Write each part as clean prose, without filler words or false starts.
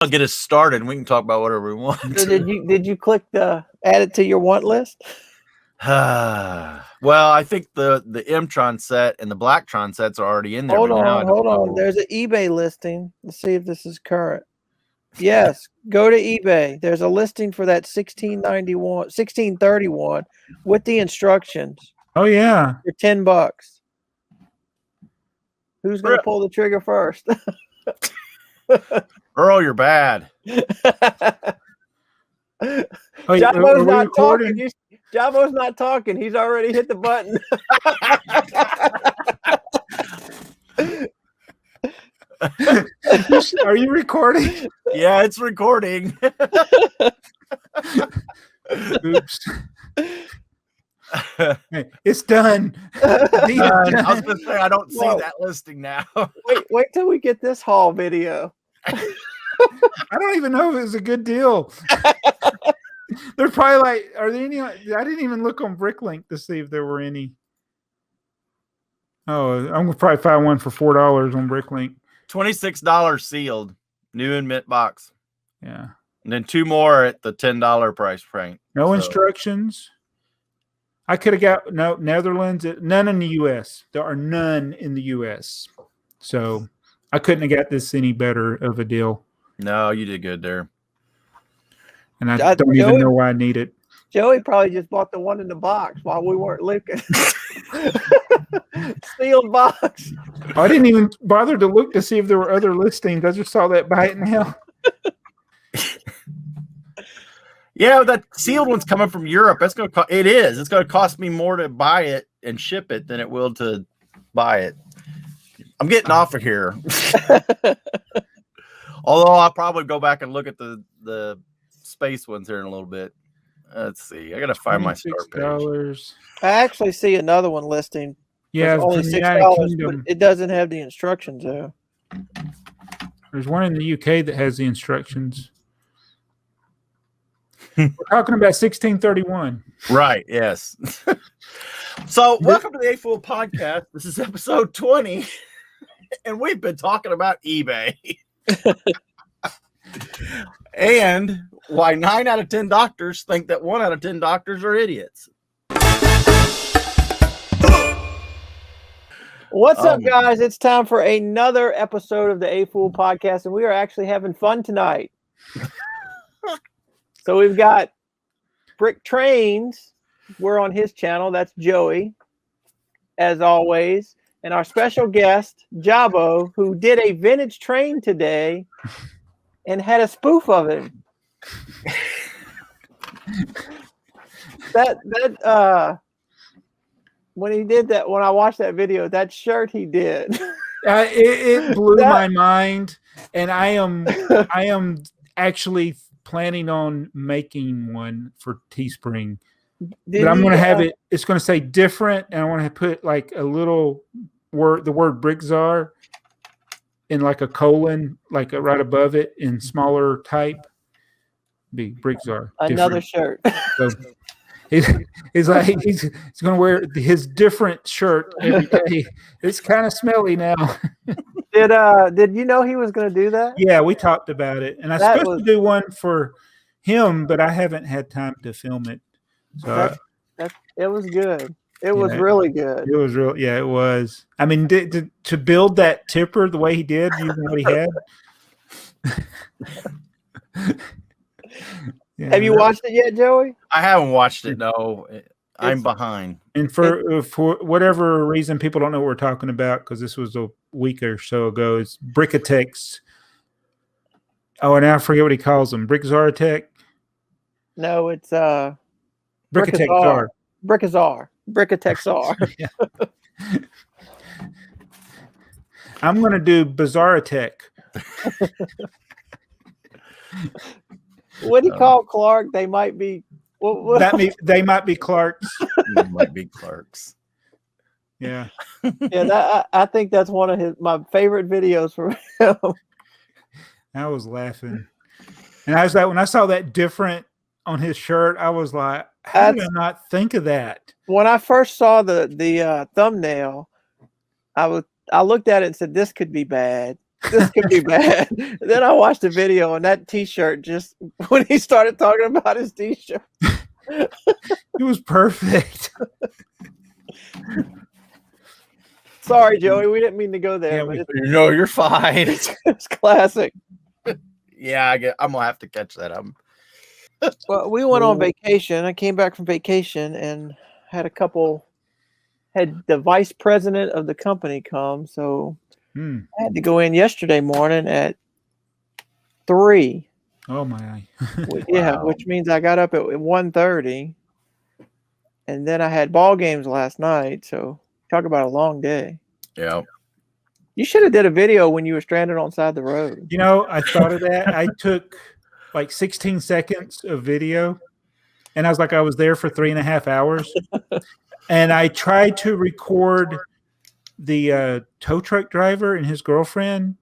I'll get us started and we can talk about whatever we want. So did you click the add it to your want list? Well, I think the Mtron set and the Blacktron sets are already in there. Hold on. There's an eBay listing. Let's see if this is current. Yes, go to eBay. There's a listing for that 1631 with the instructions. Oh yeah, for $10. Who's gonna pull the trigger first? Earl, you're bad. Jaabo's not talking. Jaabo's not talking. He's already hit the button. Are you recording? Yeah, it's recording. Oops. Hey, it's done. I was gonna say I don't see that listing now. Wait till we get this haul video. I don't even know if it's a good deal. They're probably like, are there any? I didn't even look on Bricklink to see if there were any. Oh, I'm gonna probably find one for $4 on Bricklink. $26 sealed, new in mint box. Yeah, and then 2 more at the $10 price point. No instructions. I could have got no Netherlands, none in the U.S. There are none in the U.S. So I couldn't have got this any better of a deal. No, you did good there. And I don't even know why I need it. Joey probably just bought the one in the box while we weren't looking. Sealed box. I didn't even bother to look to see if there were other listings. I just saw that buy it now. Yeah, that sealed one's coming from Europe. That's gonna it is. It's gonna cost me more to buy it and ship it than it will to buy it. I'm getting off of here. Although I'll probably go back and look at the space ones here in a little bit. Let's see. I gotta find my start page. I actually see another one listing. Yeah, it's only $6, but it doesn't have the instructions though. There's one in the UK that has the instructions. We're talking about 1631. Right, yes. So, welcome to the AFoOL podcast. This is episode 20, and we've been talking about eBay. And why 9 out of 10 doctors think that 1 out of 10 doctors are idiots. What's up, guys? It's time for another episode of the AFoOL podcast, and we are actually having fun tonight. So we've got BrickTrains. We're on his channel. That's Joey, as always. And our special guest, Jaabo, who did a vintage train today and had a spoof of him. When he did that, when I watched that video, that shirt he did. It blew my mind. And I am actually planning on making one for Teespring, but I'm going to have it. It's going to say different, and I want to put like a little word, the word BrickTsar, in like a colon, like right above it in smaller type. Be BrickTsar. Another shirt. So he's like he's going to wear his different shirt every day. It's kind of smelly now. Did you know he was going to do that? Yeah, we talked about it, and I was supposed to do one for him, but I haven't had time to film it. So it was good. It was really good. It was real. Yeah, it was. I mean, to build that tipper the way he did, using what he had. Yeah, have you watched it yet, Joey? I haven't watched it. No, I'm behind. And for whatever reason, people don't know what we're talking about because this was a week or so ago. It's Brickitect. Oh, and I forget what he calls them. BrickTsar. No, it's BrickTsar. BrickTsar. Yeah. I'm going to do Bizarretech. What do you call Clark? They might be. They might be Clarks. They might be Clarks. Yeah. Yeah, I think that's one of my favorite videos from him. I was laughing, and I was like, when I saw that different on his shirt, I was like, how did I not think of that? When I first saw the thumbnail, I looked at it and said, "This could be bad." this could be bad. Then I watched the video and that T-shirt just when he started talking about his T-shirt. It was perfect. Sorry, Joey, we didn't mean to go there. Yeah, but No, you're fine. it's classic. Yeah, I'm gonna have to catch that. Well, we went on vacation. I came back from vacation and had the vice president of the company come. So I had to go in yesterday morning at 3. Oh my! Yeah, Wow. which means I got up at 1:30, and then I had ball games last night. So talk about a long day. Yeah. You should have did a video when you were stranded on the side of the road. You know, I thought of that. I took like 16 seconds of video, and I was like, I was there for 3.5 hours, and I tried to record the tow truck driver and his girlfriend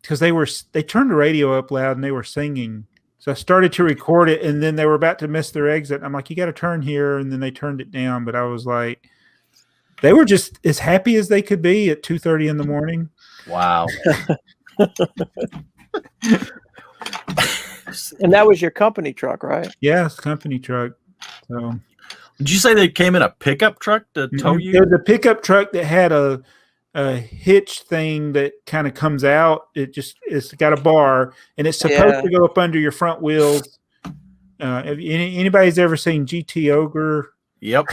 because they turned the radio up loud and they were singing. So I started to record it, and then they were about to miss their exit. I'm like, you got to turn here, and then they turned it down. But I was like, they were just as happy as they could be at 2:30 in the morning. Wow. And that was your company truck, right? Yes, company truck. So Did you say they came in a pickup truck to tow you? there's a pickup truck that had a hitch thing that kind of comes out. It's got a bar, and it's supposed to go up under your front wheels. If anybody's ever seen GT Ogre? Yep.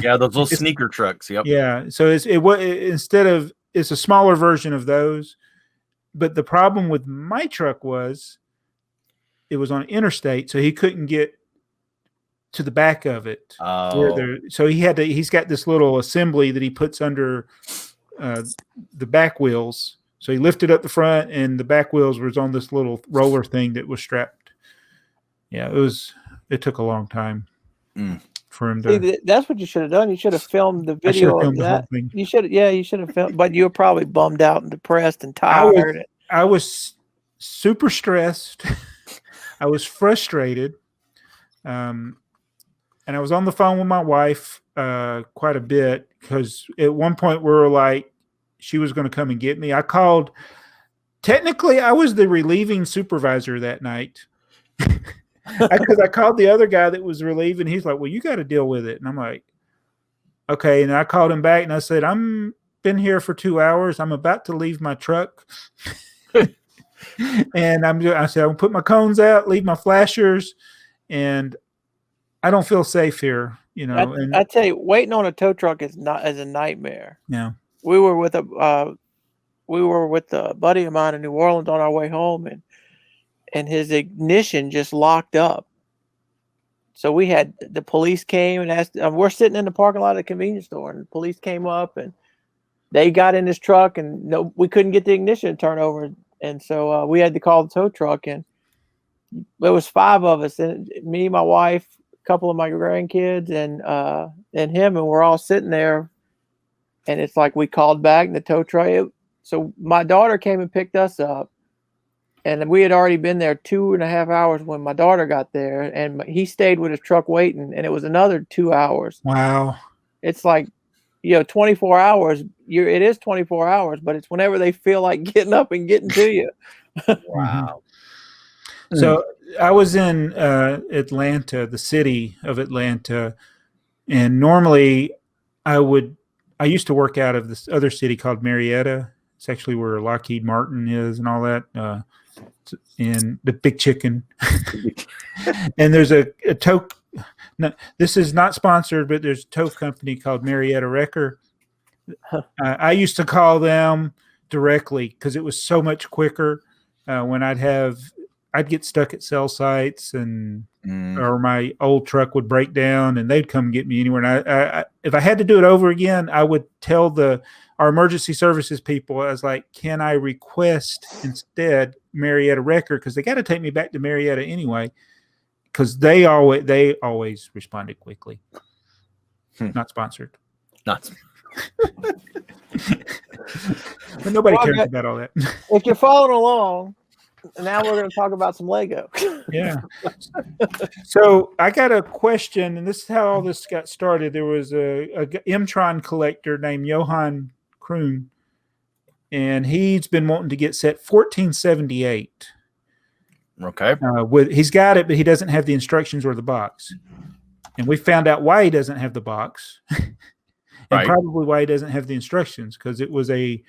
Yeah, those little sneaker trucks. Yep. Yeah. So it's a smaller version of those. But the problem with my truck was it was on interstate, so he couldn't get to the back of it. Oh. So he's got this little assembly that he puts under the back wheels. So he lifted up the front, and the back wheels was on this little roller thing that was strapped. Yeah, it took a long time for him to. See, that's what you should have done. You should have filmed the video of that. You should have filmed, but you were probably bummed out and depressed and tired. I was super stressed. I was frustrated. And I was on the phone with my wife quite a bit because at one point we were like, she was going to come and get me. I called. Technically, I was the relieving supervisor that night because I called the other guy that was relieving. He's like, well, you got to deal with it. And I'm like, okay. And I called him back and I said, I'm been here for 2 hours. I'm about to leave my truck. And I said, I'll put my cones out, leave my flashers, and I don't feel safe here, you know. I tell you, waiting on a tow truck is a nightmare. Yeah. We were with a buddy of mine in New Orleans on our way home, and his ignition just locked up. So we had the police came and asked. We're sitting in the parking lot of the convenience store, and the police came up and they got in his truck, and we couldn't get the ignition to turn over, and so we had to call the tow truck, and there was 5 of us, and me, my wife, a couple of my grandkids, and him, and we're all sitting there, and it's like we called back in the tow truck. So my daughter came and picked us up, and we had already been there 2.5 hours when my daughter got there, and he stayed with his truck waiting, and it was another 2 hours. Wow. It's like, 24 hours. It is 24 hours, but it's whenever they feel like getting up and getting to you. Wow. So I was in Atlanta, the city of Atlanta, and normally I used to work out of this other city called Marietta. It's actually where Lockheed Martin is and all that, and the Big Chicken. And there's a tow. No, this is not sponsored, but there's a tow company called Marietta Wrecker. I used to call them directly because it was so much quicker. When I'd get stuck at cell sites or my old truck would break down, and they'd come get me anywhere. And if I had to do it over again, I would tell our emergency services people, I was like, can I request instead Marietta Wrecker? Because they got to take me back to Marietta anyway. Because they always responded quickly. Not sponsored. Not. But nobody cares about all that. If you're following along, now we're going to talk about some Lego. Yeah. So I got a question, and this is how all this got started. There was a M-Tron collector named Johan Kroon, and he's been wanting to get set 1478. Okay. He's got it, but he doesn't have the instructions or the box. And we found out why he doesn't have the box, and probably why he doesn't have the instructions, because it was a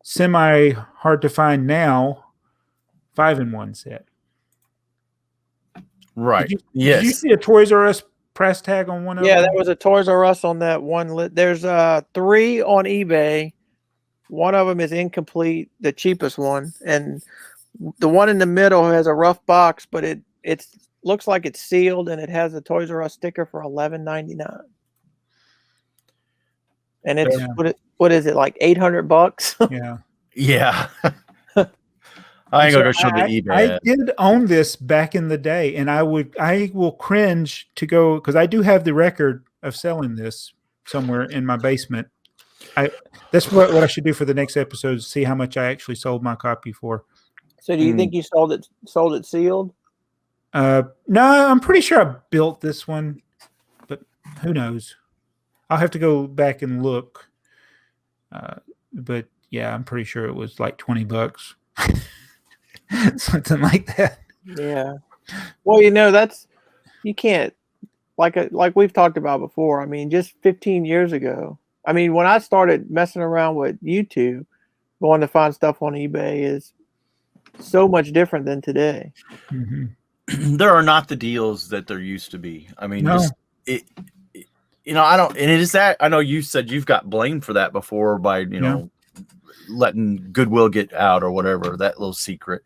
semi hard to find now 5-in-1 set. Right. Did you see a Toys R Us price tag on one of them? Yeah, there was a Toys R Us on that one. There's 3 on eBay. One of them is incomplete, the cheapest one, and the one in the middle has a rough box, but it looks like it's sealed, and it has a Toys R Us sticker for $11.99. And it's what is it, like $800? Yeah. Yeah. I ain't gonna go show the eBay. I did own this back in the day, and I will cringe to go, because I do have the record of selling this somewhere in my basement. That's what I should do for the next episode, see how much I actually sold my copy for. So do you think you sold it sealed? No, I'm pretty sure I built this one, but who knows? I'll have to go back and look. But yeah, I'm pretty sure it was like $20. Something like that. Yeah. Well, you can't, like we've talked about before. I mean, just 15 years ago. I mean, when I started messing around with YouTube, going to find stuff on eBay is so much different than today. Mm-hmm. There are not the deals that there used to be. I mean, no. I don't, and it is that, I know you said you've got blamed for that before by, you know, letting Goodwill get out or whatever, that little secret,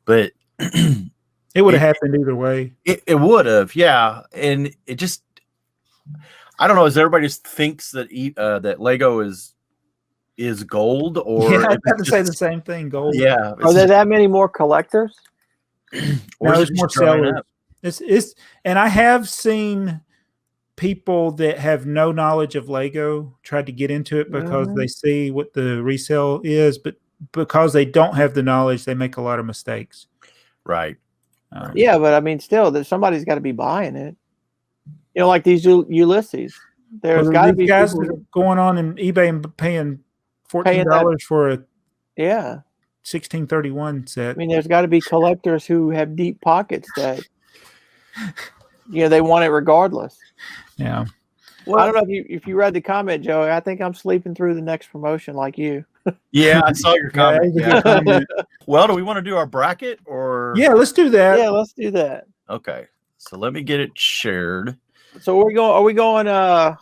but it would have happened either way. It would have, yeah. And it just, I don't know, as everybody just thinks that that Lego is gold, or I have to say the same thing, gold. Yeah. Are there that many more collectors? No, there's more sellers. It's and I have seen people that have no knowledge of Lego try to get into it because they see what the resale is, but because they don't have the knowledge, they make a lot of mistakes. Right. Yeah, but I mean, still, somebody's got to be buying it. You know, like these Ulysses. There's got to be guys that are going on in eBay and paying $14 for a 1631 set. I mean, there's got to be collectors who have deep pockets that they want it regardless. Yeah. Well, I don't know if you read the comment, Joey. I think I'm sleeping through the next promotion like you. Yeah, I saw your comment. Comment. Well, do we want to do our bracket or? Yeah, let's do that. Yeah, let's do that. Okay, so let me get it shared. So are we going?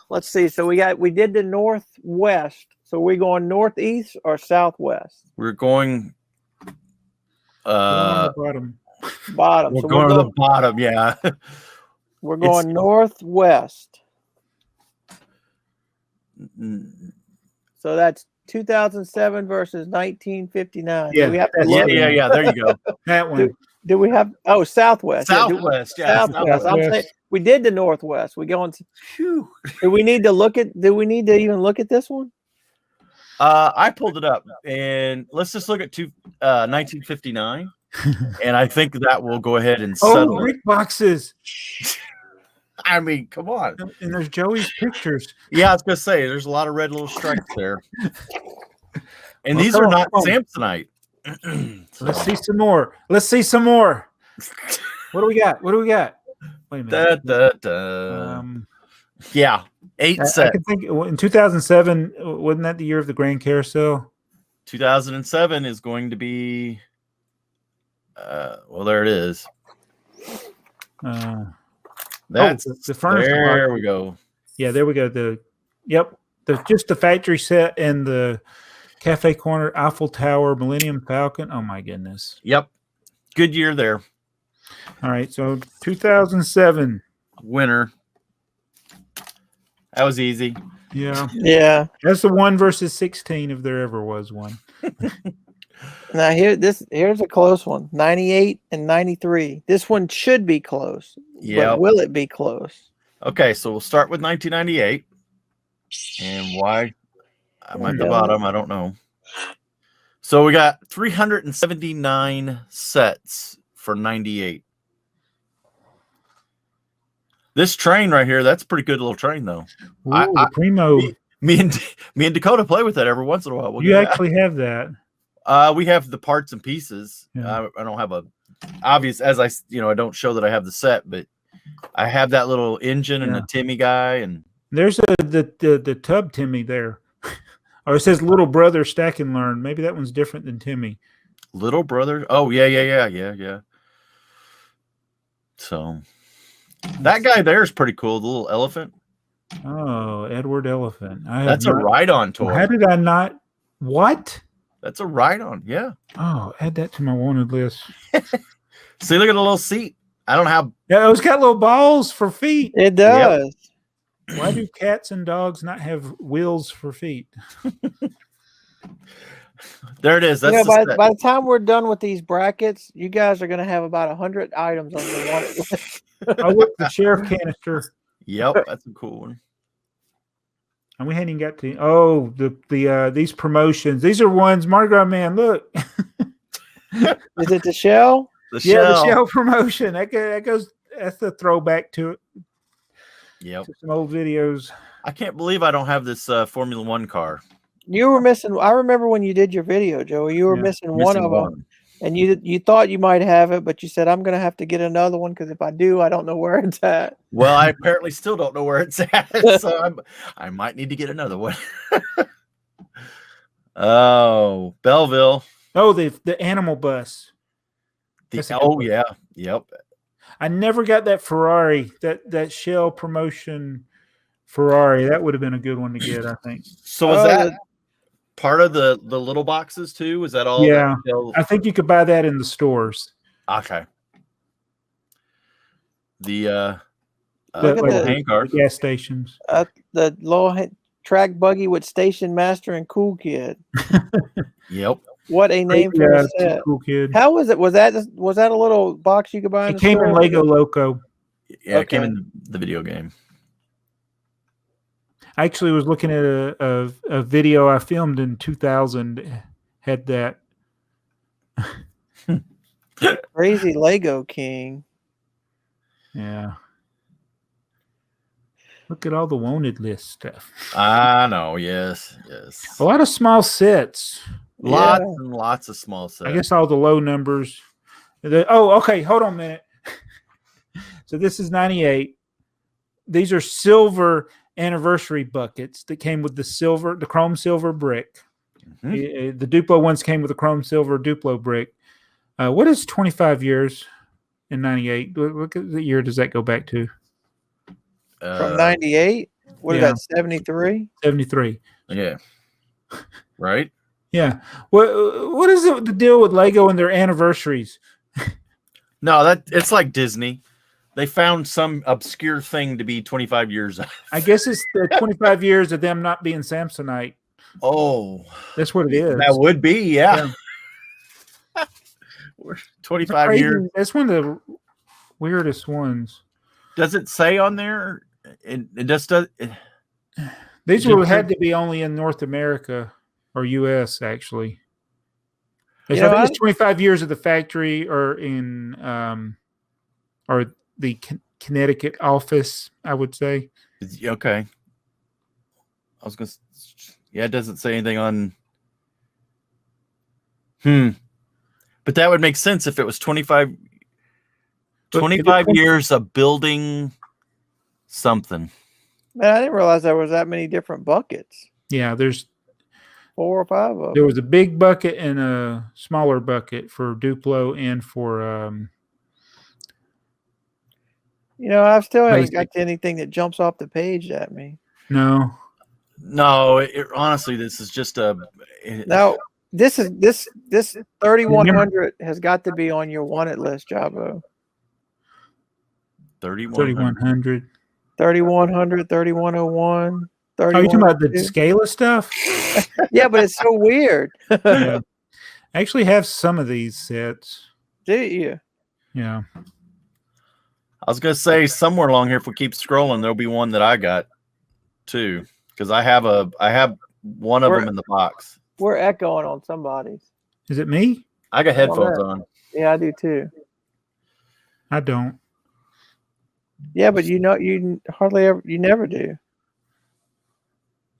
Let's see. So we did the northwest. So we going northeast or southwest? We're going. Bottom. We're going to the bottom. Yeah. We're going northwest. So that's 2007 versus 1959. Yeah, yeah. There you go. That one. Do we have? Oh, southwest. Southwest. Southwest. I'm saying we did the northwest. We going to. Do we need to even look at this one? I pulled it up, and let's just look at 1959, and I think that will go ahead and settle. Brick boxes. I mean, come on. And there's Joey's pictures. Yeah, I was gonna say there's a lot of red little stripes there, and these are not Samsonite. So let's see some more. What do we got? Wait a minute. Yeah, 8 sets. I can think in 2007, wasn't that the year of the Grand Carousel? 2007 is going to be. Well, there it is. That's the furnace. There we go. Yeah, there we go. Just the factory set and the cafe corner, Eiffel Tower, Millennium Falcon. Oh my goodness. Yep. Good year there. All right, so 2007 winner. That was easy. Yeah. Yeah. That's the 1 versus 16 if there ever was one. Now here's a close one. 98 and 93. This one should be close. Yeah. But will it be close? Okay, so we'll start with 1998. And why I'm at the bottom, I don't know. So we got 379 sets for 98. This train right here, that's a pretty good little train though. Ooh, Primo. Me and Dakota play with that every once in a while. You actually have that. We have the parts and pieces. Yeah. I don't have a obvious as I don't show that I have the set, but I have that little engine and a Timmy guy, and there's the tub Timmy there. Or it says little brother stack and learn. Maybe that one's different than Timmy. Little brother. Oh yeah. So that guy there is pretty cool. The little elephant. Oh, Edward Elephant. That's a ride-on toy. How did I not? What? That's a ride-on. Yeah. Oh, add that to my wanted list. See, look at the little seat. I don't have. Yeah, it's got little balls for feet. It does. Yep. Why do cats and dogs not have wheels for feet? There it is. That's by the time we're done with these brackets, you guys are going to have about 100 items on the wanted list. I look the sheriff canister. Yep, that's a cool one. And we hadn't even got to these promotions. These are ones, Mardigrasman, look. Is it the shell? The shell promotion. That goes. That's the throwback to it. Yep. To some old videos. I can't believe I don't have this Formula One car. You were missing. I remember when you did your video, Joey. You were missing one of them, and you thought you might have it, but you said, "I'm going to have to get another one because if I do, I don't know where it's at." Well, I apparently still don't know where it's at, so I might need to get another one. Oh, Belleville. Oh, the animal bus. Yeah, yep. I never got that Ferrari, that shell promotion Ferrari. That would have been a good one to get, I think. So is that part of the little boxes too? Is that all? Yeah, I think you could buy that in the stores. Okay. The hand card, gas stations. The little track buggy with Station Master and Cool Kid. Yep. What a name for a set. Cool Kid. How was it? Was that a little box you could buy? It came in Lego Loco. Yeah, it came in the video game. I actually was looking at a video I filmed in 2000. Had that. Crazy Lego King. Yeah. Look at all the wanted list stuff. I know. Yes. A lot of small sets. Lots and lots of small sets. I guess all the low numbers. Okay. Hold on a minute. So this is 98. These are silver anniversary buckets that came with the chrome silver brick. Mm-hmm. The Duplo ones came with the chrome silver Duplo brick. What is 25 years in 98? What year does that go back to? From 98? What is that, 73? 73. Yeah. Right? Yeah. What is the deal with Lego and their anniversaries? No, it's like Disney. They found some obscure thing to be 25 years. I guess it's the 25 years of them not being Samsonite. Oh, that's what it is. That would be, yeah. 25 years. That's one of the weirdest ones. Does it say on there? It just does. These would had to be only in North America or U.S. actually. I think it's 25 years of the factory, or in or the Connecticut office, I would say. Okay. I was gonna. Yeah, it doesn't say anything on. But that would make sense if it was 25 years of building something. Man, I didn't realize there was that many different buckets. Yeah, there's 4 or 5 of them. There was a big bucket and a smaller bucket for Duplo and for I still haven't got to anything that jumps off the page at me. No. Honestly, this is just now. This 3100 has got to be on your wanted list, Jaabo. 3100, 3100, 3101. Are you talking about the Scala stuff? Yeah, but it's so weird. Yeah. I actually have some of these sets. Do you? Yeah. I was gonna say somewhere along here, if we keep scrolling, there'll be one that I got too, because I have one of them in the box. We're echoing on somebody's. Is it me? I got headphones on. Yeah, I do too. I don't. Yeah, but you hardly ever. You never do.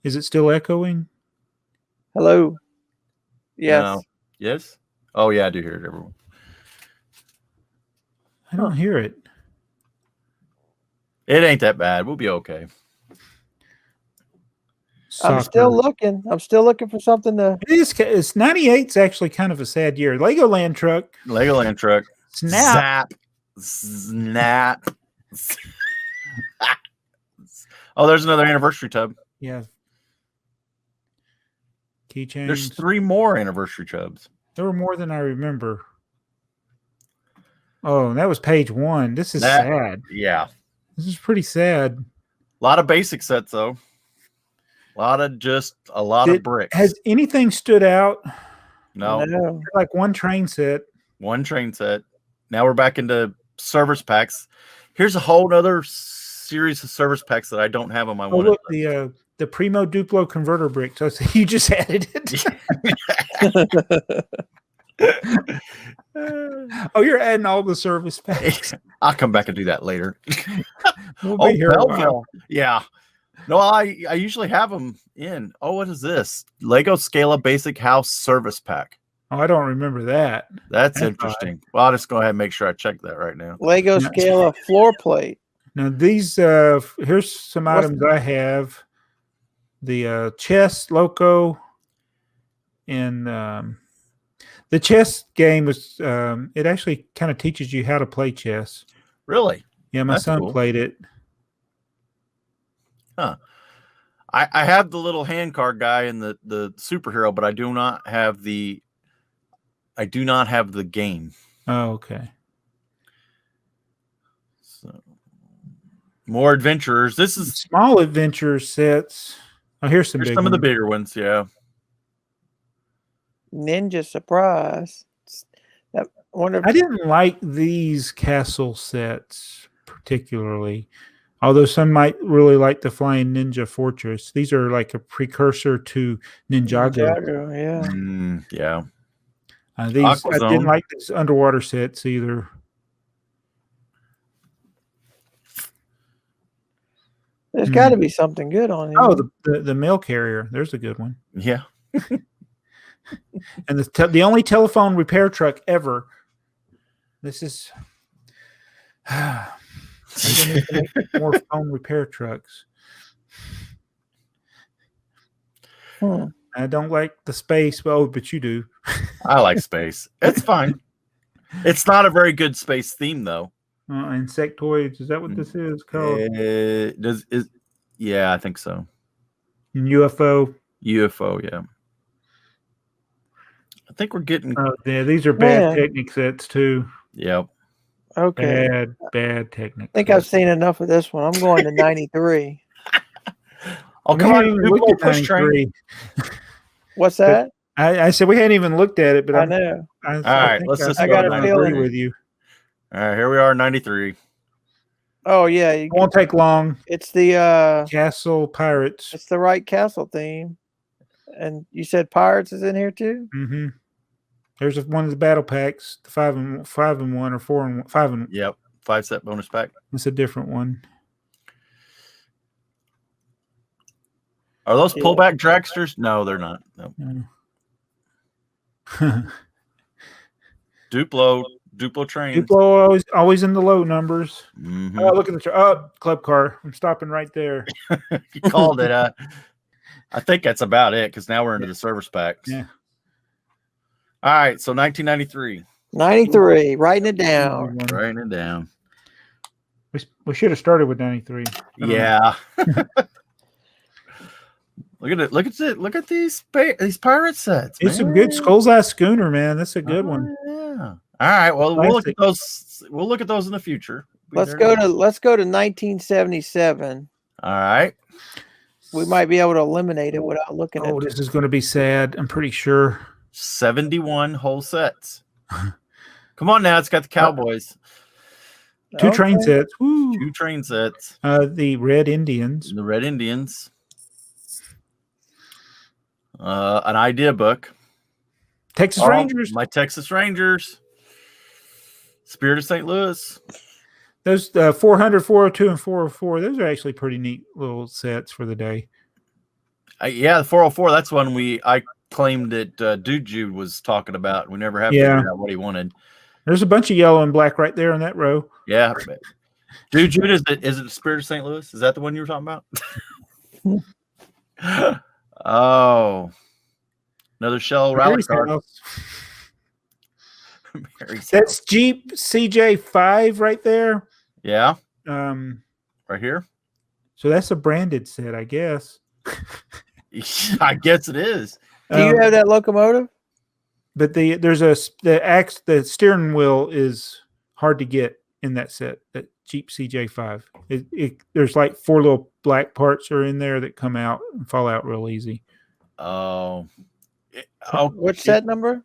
Is it still echoing? Hello. Yes. No. Yes. Oh yeah, I do hear it, everyone. I don't hear it. It ain't that bad. We'll be okay. Soccer. I'm still looking. I'm still looking for something to. It's 98's actually kind of a sad year. Legoland truck. Legoland truck. Snap. Snap. Oh, there's another anniversary tub. Yeah. Keychains. There's 3 more anniversary tubs. There were more than I remember. Oh, that was page 1. This is sad. Yeah. This is pretty sad. A lot of basic sets, though. A lot of bricks. Has anything stood out? No. Like one train set. One train set. Now we're back into service packs. Here's a whole other series of service packs that I don't have on my one. Look, the Primo Duplo converter brick. So you just added it. Oh, you're adding all the service packs. I'll come back and do that later. We'll be here Belleville. Yeah. No, I usually have them in. Oh, what is this? Lego Scala Basic House Service Pack. Oh, I don't remember that. That's interesting. Well, I'll just go ahead and make sure I check that right now. Lego Scala floor plate. Now these here's some items I have. The chess loco and the chess game was it actually kind of teaches you how to play chess. Really? Yeah, my son played it. Huh. I have the little hand card guy and the superhero, but I do not have the game. Oh, okay. So more adventurers. This is small adventure sets. Oh, here's some of the bigger ones, yeah. Ninja Surprise. I didn't like these castle sets particularly, although some might really like the Flying Ninja Fortress. These are like a precursor to Ninjago. Yeah. These I didn't like these underwater sets either. There's got to be something good on it. Oh, the mail carrier. There's a good one. Yeah. And the only telephone repair truck ever. This is more phone repair trucks. I don't like the space, but you do. I like space. It's fine. It's not a very good space theme, though. Insectoids. Is that what this is called? Yeah, I think so. And UFO. UFO, yeah. I think we're getting. Yeah, these are bad Technic sets too. Yep. Okay. Bad Technic. I think I've seen enough of this one. I'm going to 93. Oh, come on! Look at 93. What's that? I said we hadn't even looked at it, but I know. All right, let's just. I got a feeling with you. All right, here we are, 93. Oh yeah, it won't take long. It's the Castle Pirates. It's the right castle theme, and you said Pirates is in here too. Mm-hmm. There's one of the battle packs, the 5 and 1 or 4 and 5 and. Yep, 5 set bonus pack. It's a different one. Are those pullback dragsters? No, they're not. No. Duplo trains. Duplo always in the low numbers. Mm-hmm. Oh, look at the club car. I'm stopping right there. You called it. I think that's about it because now we're into the service packs. Yeah. All right, so 1993. 93, writing it down. Writing it down. We should have started with 93. Yeah. Look at it. Look at these pirate sets. It's some good Skull's Eye Schooner, man. That's a good one. Yeah. All right. Well, we'll look at those. We'll look at those in the future. Let's go to 1977. All right. We might be able to eliminate it without looking at it. Oh, this is going to be sad. I'm pretty sure. 71 whole sets. Come on now. It's got the Cowboys. 2 train sets. Woo. 2 train sets. The Red Indians. The Red Indians. An idea book. Texas Rangers. My Texas Rangers. Spirit of St. Louis. Those 400, 402, and 404, those are actually pretty neat little sets for the day. Yeah, the 404, that's one claim that Dude Jude was talking about. We never have Yeah. figured out what he wanted. There's a bunch of yellow and black right there in that row. Yeah. Dude Jude, is it the Spirit of St. Louis? Is that the one you were talking about? Oh. Another Shell rally Mary's card. house. Mary's That's house. Jeep CJ5 right there. Yeah. Right here. So that's a branded set, I guess. I guess it is. Do you have that locomotive? But the steering wheel is hard to get in that set. That Jeep CJ5. There's like 4 little black parts are in there that come out and fall out real easy. Oh. Which set number?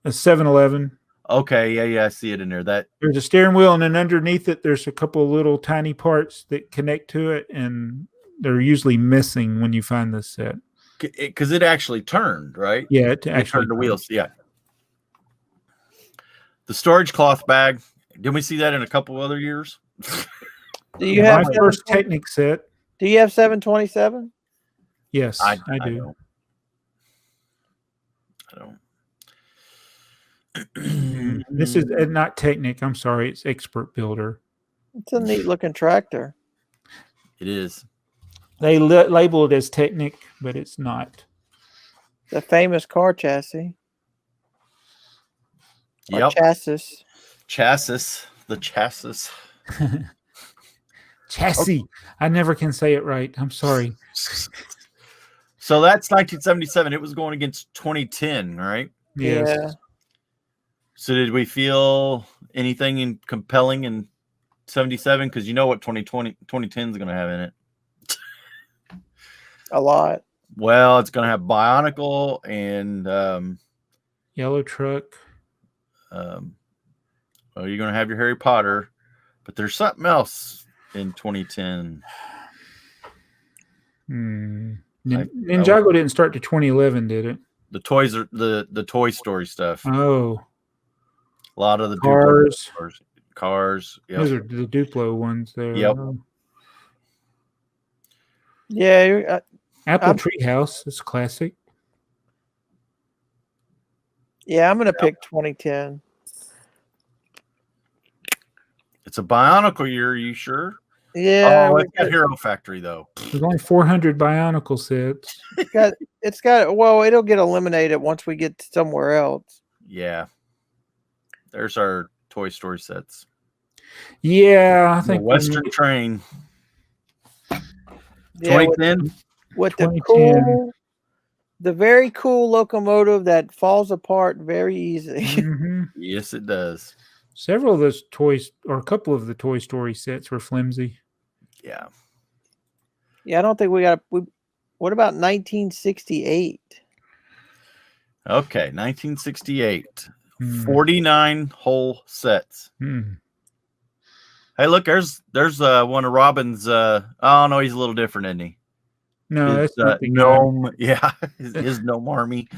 A 711. Okay, yeah, I see it in there. There's a steering wheel, and then underneath it, there's a couple of little tiny parts that connect to it, and they're usually missing when you find this set. Because it actually turned, right? Yeah, it actually turned the wheels. Yeah. The storage cloth bag. Didn't we see that in a couple other years? Do you have my first Technic set? Do you have 727? Yes, I do. I don't. This is not Technic. I'm sorry, it's Expert Builder. It's a neat looking tractor. It is. They label it as Technic, but it's not. The famous car chassis. Yep. Chassis. Chassis. The chassis. Chassis. Okay. I never can say it right. I'm sorry. So that's 1977. It was going against 2010, right? Yes. Yeah. So did we feel anything compelling in 77? Because you know what 2010 is going to have in it. A lot. Well, it's going to have Bionicle and Yellow Truck. Well, you're going to have your Harry Potter, but there's something else in 2010. Ninjago didn't start to 2011, did it? The toys are the Toy Story stuff. Oh, a lot of the cars. Yep. Those are the Duplo ones there. Yep. Yeah. Apple Treehouse is classic. Yeah, I'm going to pick 2010. It's a Bionicle year. Are you sure? Yeah. Oh, it's got Hero Factory though. There's only 400 Bionicle sets. It's got. Well, it'll get eliminated once we get somewhere else. Yeah. There's our Toy Story sets. Yeah, I think the Western Train. Yeah, 2010. With the very cool locomotive that falls apart very easily. Mm-hmm. Yes, it does. Several of those toys, or a couple of the Toy Story sets, were flimsy. Yeah. Yeah, I don't think we got. What about 1968? Okay, 1968. 49 whole sets. Hey, look, there's one of Robin's. Oh no, he's a little different, isn't he? No, that's not the gnome. Guy. Yeah, his gnome army.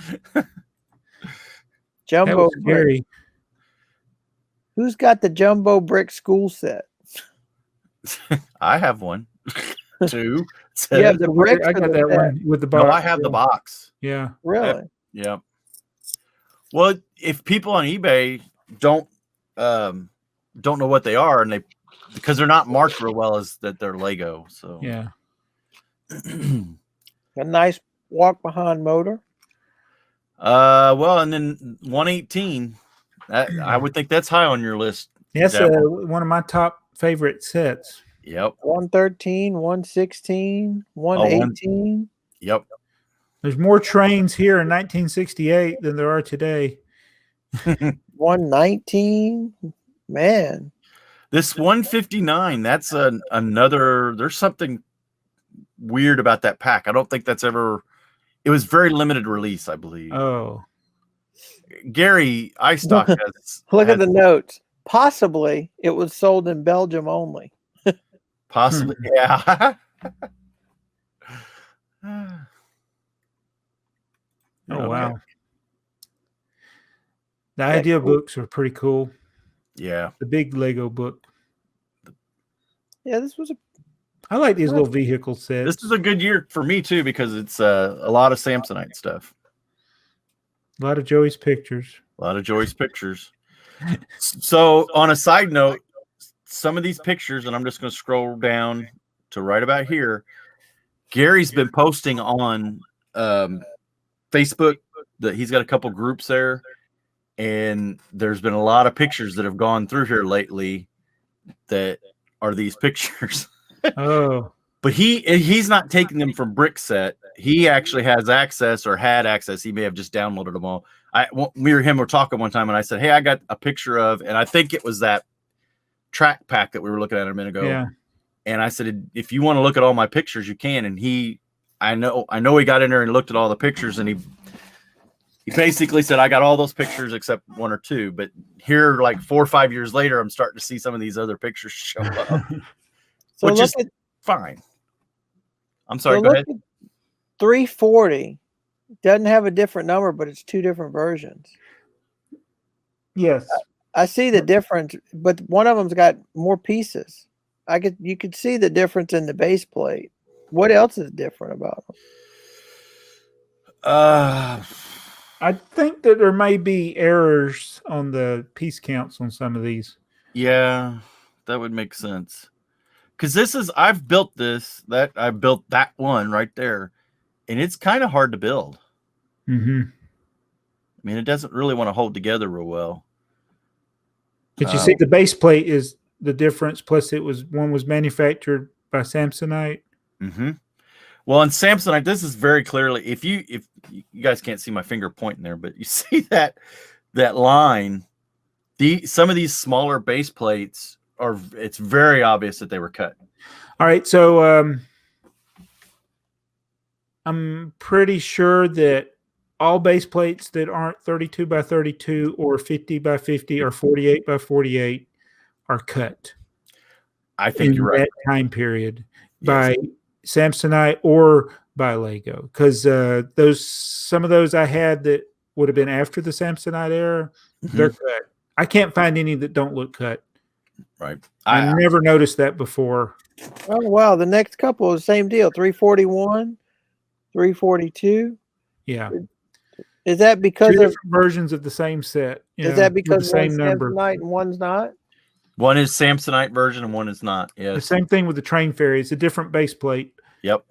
Jumbo Brick. Who's got the Jumbo Brick school set? I have one. Two. You have the bricks. I got that one with the box. No, I have the box. Yeah. Really? Yeah. Well, if people on eBay don't know what they are, and because they're not marked real well as that they're Lego. So yeah. A nice walk behind motor. Well, and then 118. I would think that's high on your list. That's one of my top favorite sets. Yep. 113, 116, 118. Yep. There's more trains here in 1968 than there are today. 119. Man. This 159, that's another. There's something weird about that pack. I don't think that's ever. It was very limited release, I believe. Oh. Gary iStock has. Look at the notes. Possibly it was sold in Belgium only. Possibly, yeah. Oh, wow. The idea books are pretty cool. Yeah. The big Lego book. Yeah, this was I like these little vehicle sets. This is a good year for me too because it's a lot of Samsonite stuff. A lot of Joey's pictures. A lot of Joey's pictures. So, on a side note, some of these pictures, and I'm just going to scroll down to right about here. Gary's been posting on Facebook that he's got a couple groups there, and there's been a lot of pictures that have gone through here lately that are these pictures. Oh, but he's not taking them from BrickSet. He actually has access, or had access. He may have just downloaded them all. Me or him were talking one time, and I said, "Hey, I got a picture of," and I think it was that track pack that we were looking at a minute ago. yeah. And I said, "If you want to look at all my pictures, you can." And I know he got in there and looked at all the pictures, and he basically said, "I got all those pictures except one or two." But here, like 4 or 5 years later, I'm starting to see some of these other pictures show up, which is fine. I'm sorry. So go ahead. 340 doesn't have a different number, but it's 2 different versions. Yes. I see the difference, but one of them's got more pieces. You could see the difference in the base plate. What else is different about them? I think that there may be errors on the piece counts on some of these. Yeah, that would make sense. Because I've built I built that one right there, and it's kind of hard to build. Mm-hmm. I mean, it doesn't really want to hold together real well. But you see, the base plate is the difference. Plus, one was manufactured by Samsonite. Mm-hmm. Well, in Samsonite, this is very clearly. If you guys can't see my finger pointing there, but you see that line. Some of these smaller base plates it's very obvious that they were cut. All right, so I'm pretty sure that all base plates that aren't 32 by 32 or 50 by 50 or 48 by 48 are cut. I think you're right. That time period by Samsonite or by Lego, because some of those I had that would have been after the Samsonite era, they're cut. I can't find any that don't look cut. Right. I never noticed that before. Oh wow, the next couple is the same deal. 341, 342. Yeah. Is that because Two different versions of the same set? Is that because the same number? Samsonite and one's not? One is Samsonite version and one is not. Yes. The same thing with the train ferry. It's a different base plate. Yep.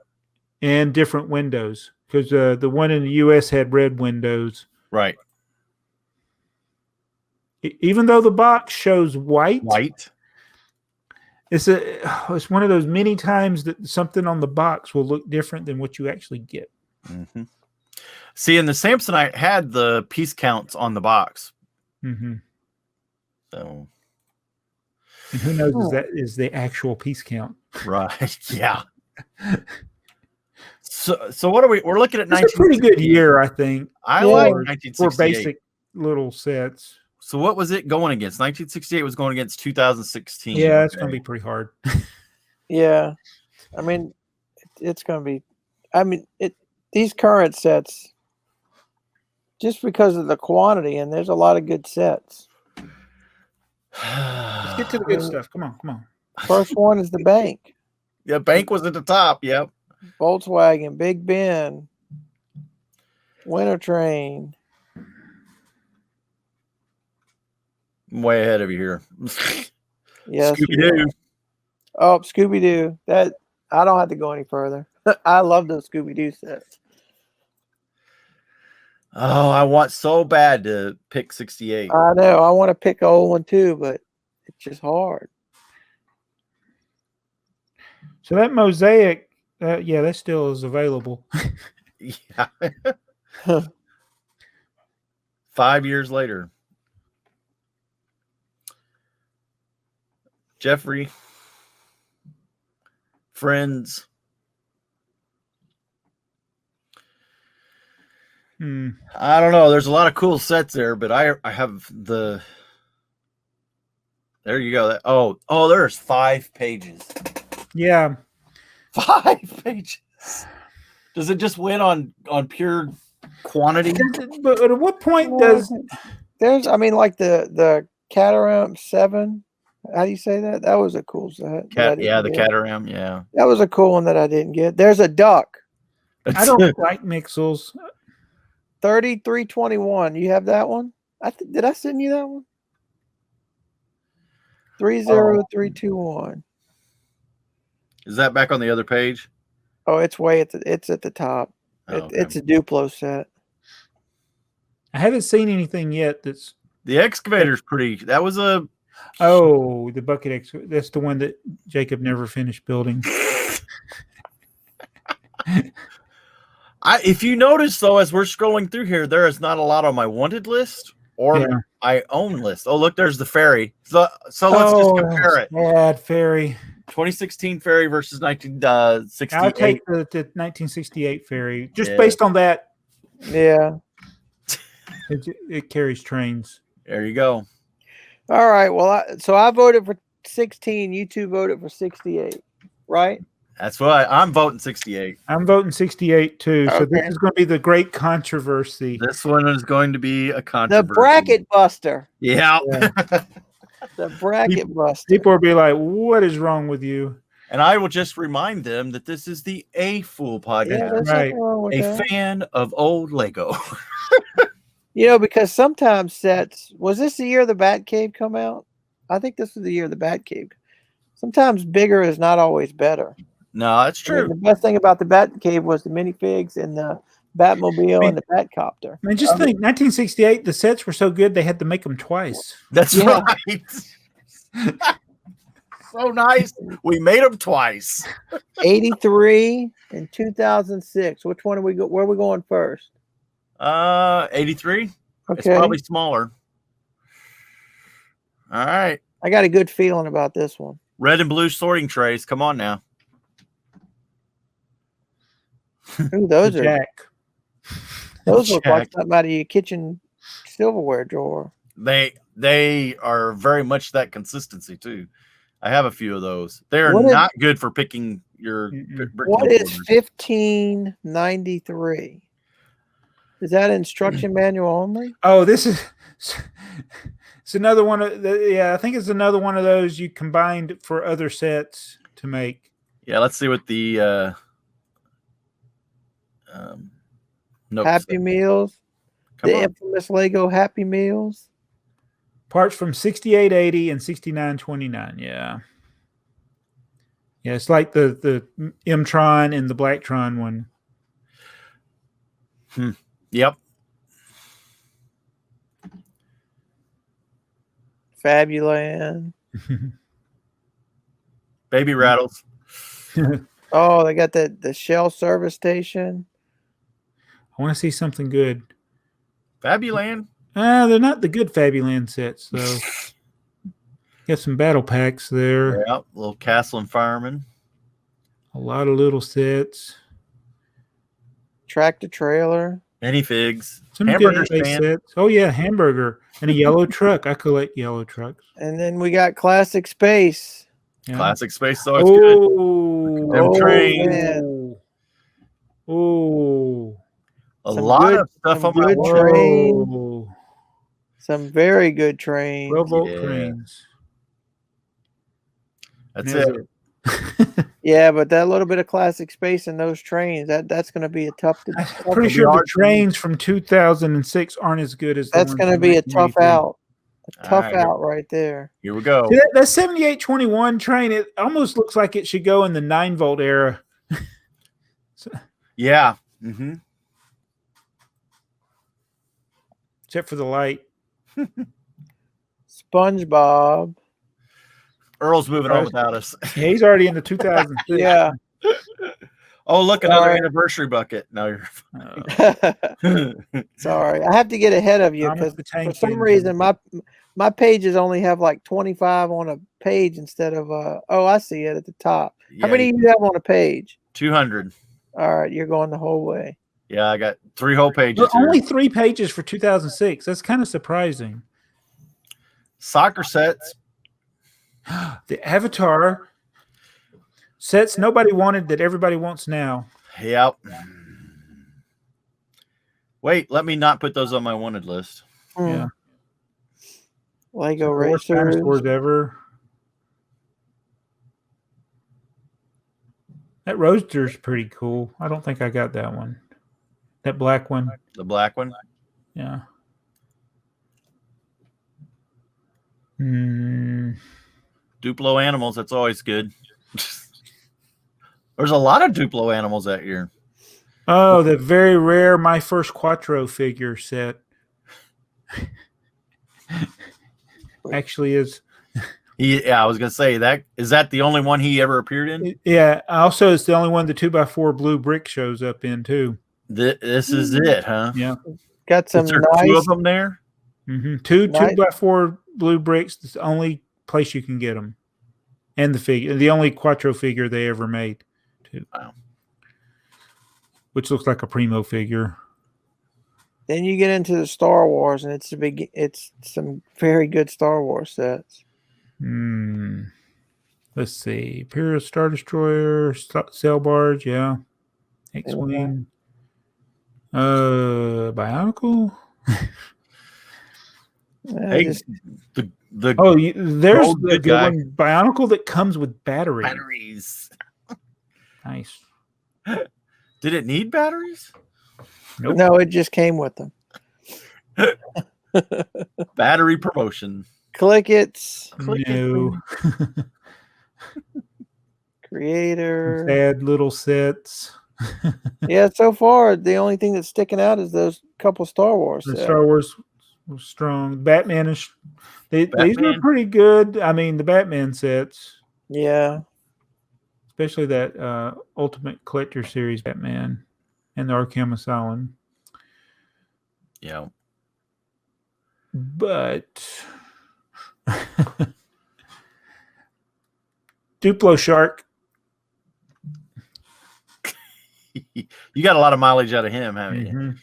And different windows, because the one in the U.S. had red windows. Right. Even though the box shows white. It's one of those many times that something on the box will look different than what you actually get. Mm-hmm. See, and the Samsonite had the piece counts on the box. Mm-hmm. So, and who knows if that is the actual piece count? Right. Yeah. So what are we? We're looking at 19. It's a pretty good year, I think. I like 1968 for basic little sets. So what was it going against? 1968 was going against 2016. Yeah, it's going to be pretty hard. Yeah, I mean, it's going to be. I mean, these current sets, just because of the quantity, and there's a lot of good sets. Let's get to the good stuff. Come on. First one is the bank. Yeah, bank was at the top. Yep. Volkswagen, Big Ben, Winter Train. I'm way ahead of you here. Yes. Scooby-Doo. Oh, Scooby-Doo. That I don't have to go any further. I love those Scooby-Doo sets. Oh, I want so bad to pick 68. I know. I want to pick an old one too, but it's just hard. So that mosaic, that still is available. Yeah. 5 years later. Jeffrey. Friends. I don't know. There's a lot of cool sets there, but I have the. There you go. Oh, there's 5 pages. Yeah. 5 pages. Does it just win on pure quantity? But at what point does there's? I mean, like the Caterham 7. How do you say that? That was a cool set. The Caterham. Yeah, that was a cool one that I didn't get. There's a duck. I don't like Mixels. 3321. You have that one? Did I send you that one? 30321. Is that back on the other page? Oh, it's at the top. Okay. It's a Duplo set. I haven't seen anything yet that's The excavator's pretty. That was a. Oh, the bucket excavator. That's the one that Jacob never finished building. If you notice though, as we're scrolling through here, there is not a lot on my wanted list or my own list. Oh, look, there's the ferry. So let's just compare it. Bad ferry. 2016 ferry versus 1968. I'll take the 1968 ferry just based on that. Yeah, it carries trains. There you go. All right. Well, so I voted for 16. You two voted for 68, right? That's why I'm voting 68. I'm voting 68 too. Okay. So this is going to be the great controversy. This one is going to be a controversy. The bracket buster. Yeah. The bracket buster. People will be like, "What is wrong with you?" And I will just remind them that this is the AFoOL podcast. Yeah, right. A fan of old Lego. Because sometimes sets, was this the year the Batcave come out? I think this was the year the Batcave. Sometimes bigger is not always better. No, that's true. The best thing about the Batcave was the minifigs and the Batmobile and the Batcopter. I mean, just think, 1968, the sets were so good they had to make them twice. That's right. So nice. We made them twice. 83 and 2006. Which one are we where are we going first? 83. Okay. It's probably smaller. All right. I got a good feeling about this one. Red and blue sorting trays. Come on now. Ooh, those are Jack. those look like something out of your kitchen silverware drawer. They are very much that consistency too. I have a few of those. They're not good for picking your brick. What is 1593? Is that instruction manual only? Oh, this is it's another one of I think it's another one of those you combined for other sets to make. Yeah, let's see what the Happy Meals. Infamous Lego Happy Meals. Parts from 6880 and 6929. Yeah. Yeah, it's like the M-Tron and the Blacktron one. Yep. Fabuland. Baby Rattles. Oh, they got the Shell service station. I want to see something good. Fabuland. They're not the good Fabuland sets, though. Got some battle packs there. Yeah, little Castle and Fireman. A lot of little sets. Tractor trailer. Minifigs. Some Hamburger good stand. sets. Oh, yeah, hamburger. And a yellow truck. I collect yellow trucks. And then we got Classic Space. Yeah. Classic Space, so it's good. Them trains. Oh. A lot of stuff on my trains. Some very good trains. 12-volt trains. That's it. Yeah, but that little bit of Classic Space in those trains, that's going to be a tough. I'm pretty sure the trains from 2006 aren't as good as. That's going to be a tough out. A tough out right there. Here we go. See, that 7821 train, it almost looks like it should go in the 9-volt era. Yeah. Except for the light. SpongeBob. Earl's moving on without us. Yeah, he's already in the 2000s. Yeah. Oh, look, another anniversary bucket. No, you're sorry. I have to get ahead of you because for some reason my pages only have like 25 on a page instead of oh, I see it at the top. Yeah, how many do you have on a page? 200. All right, you're going the whole way. Yeah, I got 3 whole pages. Only 3 pages for 2006. That's kind of surprising. Soccer sets. The Avatar sets nobody wanted that everybody wants now. Yep. Wait, let me not put those on my wanted list. Yeah. Lego Racers. Ever. That Roadster's pretty cool. I don't think I got that one. That black one. The black one. Yeah. Duplo animals. That's always good. There's a lot of Duplo animals that year. Oh, the very rare My First Quattro figure set. Actually is. Yeah, I was gonna say that. Is that the only one he ever appeared in? Yeah. Also, it's the only one the 2x4 blue brick shows up in too. This is it, huh? Yeah. Got some Is there nice. two of them there? Two Nice. 2x4 blue bricks. It's the only place you can get them, and the figure, the only Quattro figure they ever made, too. Wow. Which looks like a Primo figure. Then you get into the Star Wars, and it's some very good Star Wars sets. Let's see. Imperial Star Destroyer, Sail Barge, yeah. X-Wing. Bionicle? Hey, Just, the there's old the good good guy. one. Bionicle that comes with batteries. batteries. Nice. Did it need batteries? Nope. no, it just came with them. Battery promotion. Click it. No. Creator. Bad little sets. Yeah, so far the only thing that's sticking out is those couple Star Wars The sets. Star Wars was strong. Batman is. These are Batman. pretty good. I mean, the Batman sets, Yeah. especially that Ultimate Collector Series Batman and the Arkham Asylum. Yeah. But Duplo Shark. You got a lot of mileage out of him, haven't you?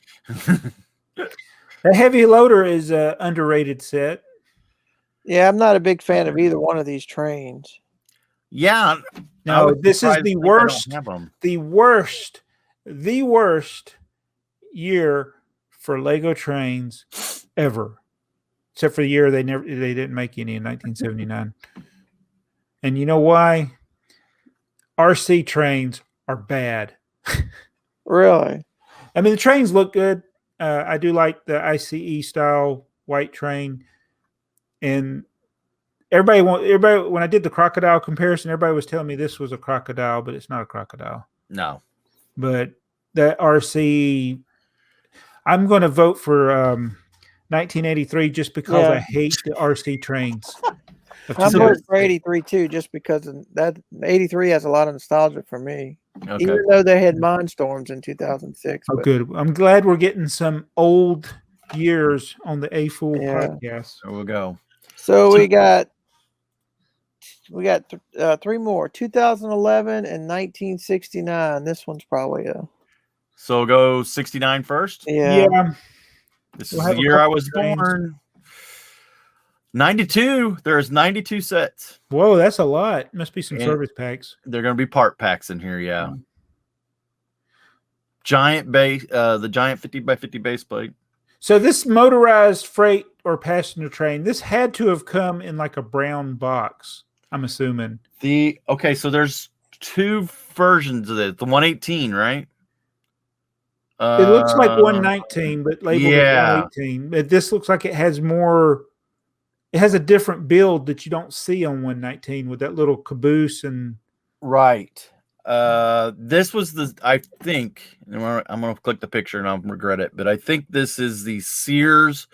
That Heavy Loader is an underrated set. Yeah, I'm not a big fan of either one of these trains. Yeah. I No, was this is surprised the they don't worst. have 'em. The worst year for Lego trains ever, except for the year they didn't make any in 1979. And you know why? RC trains are bad. Really? I mean, the trains look good. I do like the ICE style white train, and everybody when I did the crocodile comparison, everybody was telling me this was a crocodile, but it's not a crocodile. No. But that RC, I'm going to vote for 1983 just because Yeah. I hate the RC trains. I'm voting for 83 too, just because of that 83 has a lot of nostalgia for me. Okay. Even though they had Mindstorms in 2006. Oh, but good. I'm glad we're getting some old years on the AFoOL podcast. There we go. So we got three more: 2011 and 1969. This one's probably a So go 69 first. yeah. This We'll is have the a year I couple was trains. born. 92. There's 92 sets. Whoa, that's a lot. Must be some And- service packs. They're going to be part packs in here. Yeah. Giant base, the giant 50 by 50 base plate. So this motorized freight or passenger train, this had to have come in like a brown box, I'm assuming. Okay, so there's two versions of it. The 118, right? It looks like 119, but labeled as yeah. 118. But this looks like it has more. It has a different build that you don't see on 119 with that little caboose and. Right. This was I think, and I'm going to click the picture and I'll regret it, but I think this is the Sears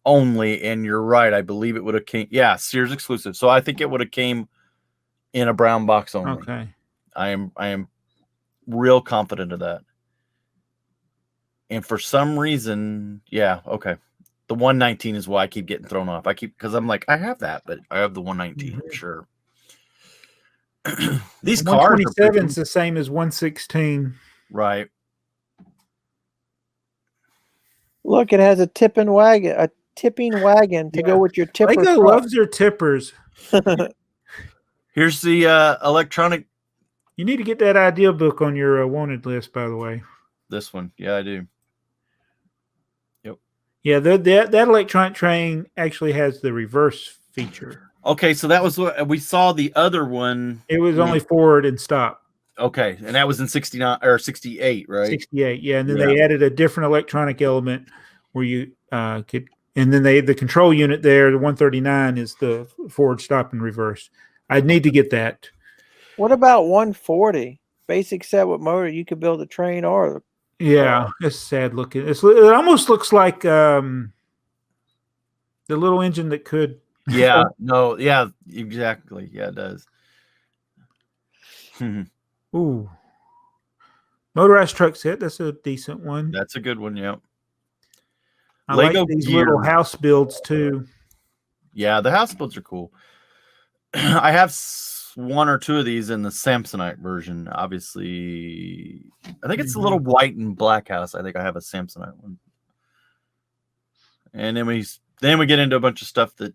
only. And you're right. I believe it would have came. Yeah. Sears exclusive. So I think it would have came in a brown box only. Okay. I am real confident of that. And for some reason, yeah. Okay. The 119 is why I keep getting thrown off. Because I'm like, I have that, but I have the 119. I'm sure. These cars are 127 is the same as 116. right. Look, it has a tipping wagon to go with your tipper. Lego truck. loves their tippers. Here's the electronic. You need to get that idea book on your wanted list, by the way. This one. Yeah, I do. Yep. Yeah, that electronic train actually has the reverse feature. Okay, so that was what we saw the other one. It was only forward and stop. Okay, and that was in 69 or 68, right? 68, yeah. And then they added a different electronic element where you could, and then the control unit there, the 139 is the forward, stop, and reverse. I'd need to get that. What about 140? Basic set with motor, you could build a train or yeah, it's sad looking. It almost looks like the little engine that could. Yeah, no, yeah, exactly. Yeah, it does. Ooh. Motorized truck set. That's a decent one. That's a good one, yeah. I like these little house builds too. Yeah, the house builds are cool. I have one or two of these in the Samsonite version. Obviously, I think it's a little white and black house. I think I have a Samsonite one. And then we get into a bunch of stuff that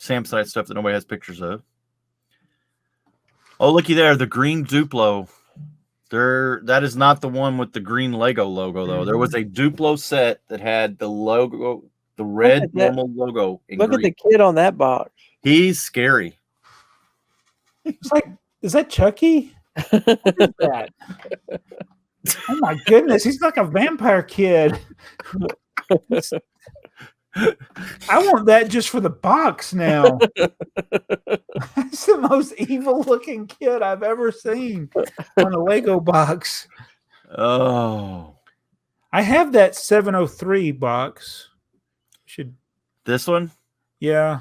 Samsonite stuff that nobody has pictures of. Oh, looky there, the green Duplo. That is not the one with the green Lego logo, though. There was a Duplo set that had the logo, the red normal logo. Look at the kid on that box. He's scary. It's like, is that Chucky? What is that? Oh my goodness, he's like a vampire kid. I want that just for the box now. That's the most evil looking kid I've ever seen on a Lego box. Oh. I have that 703 box. This one? Yeah.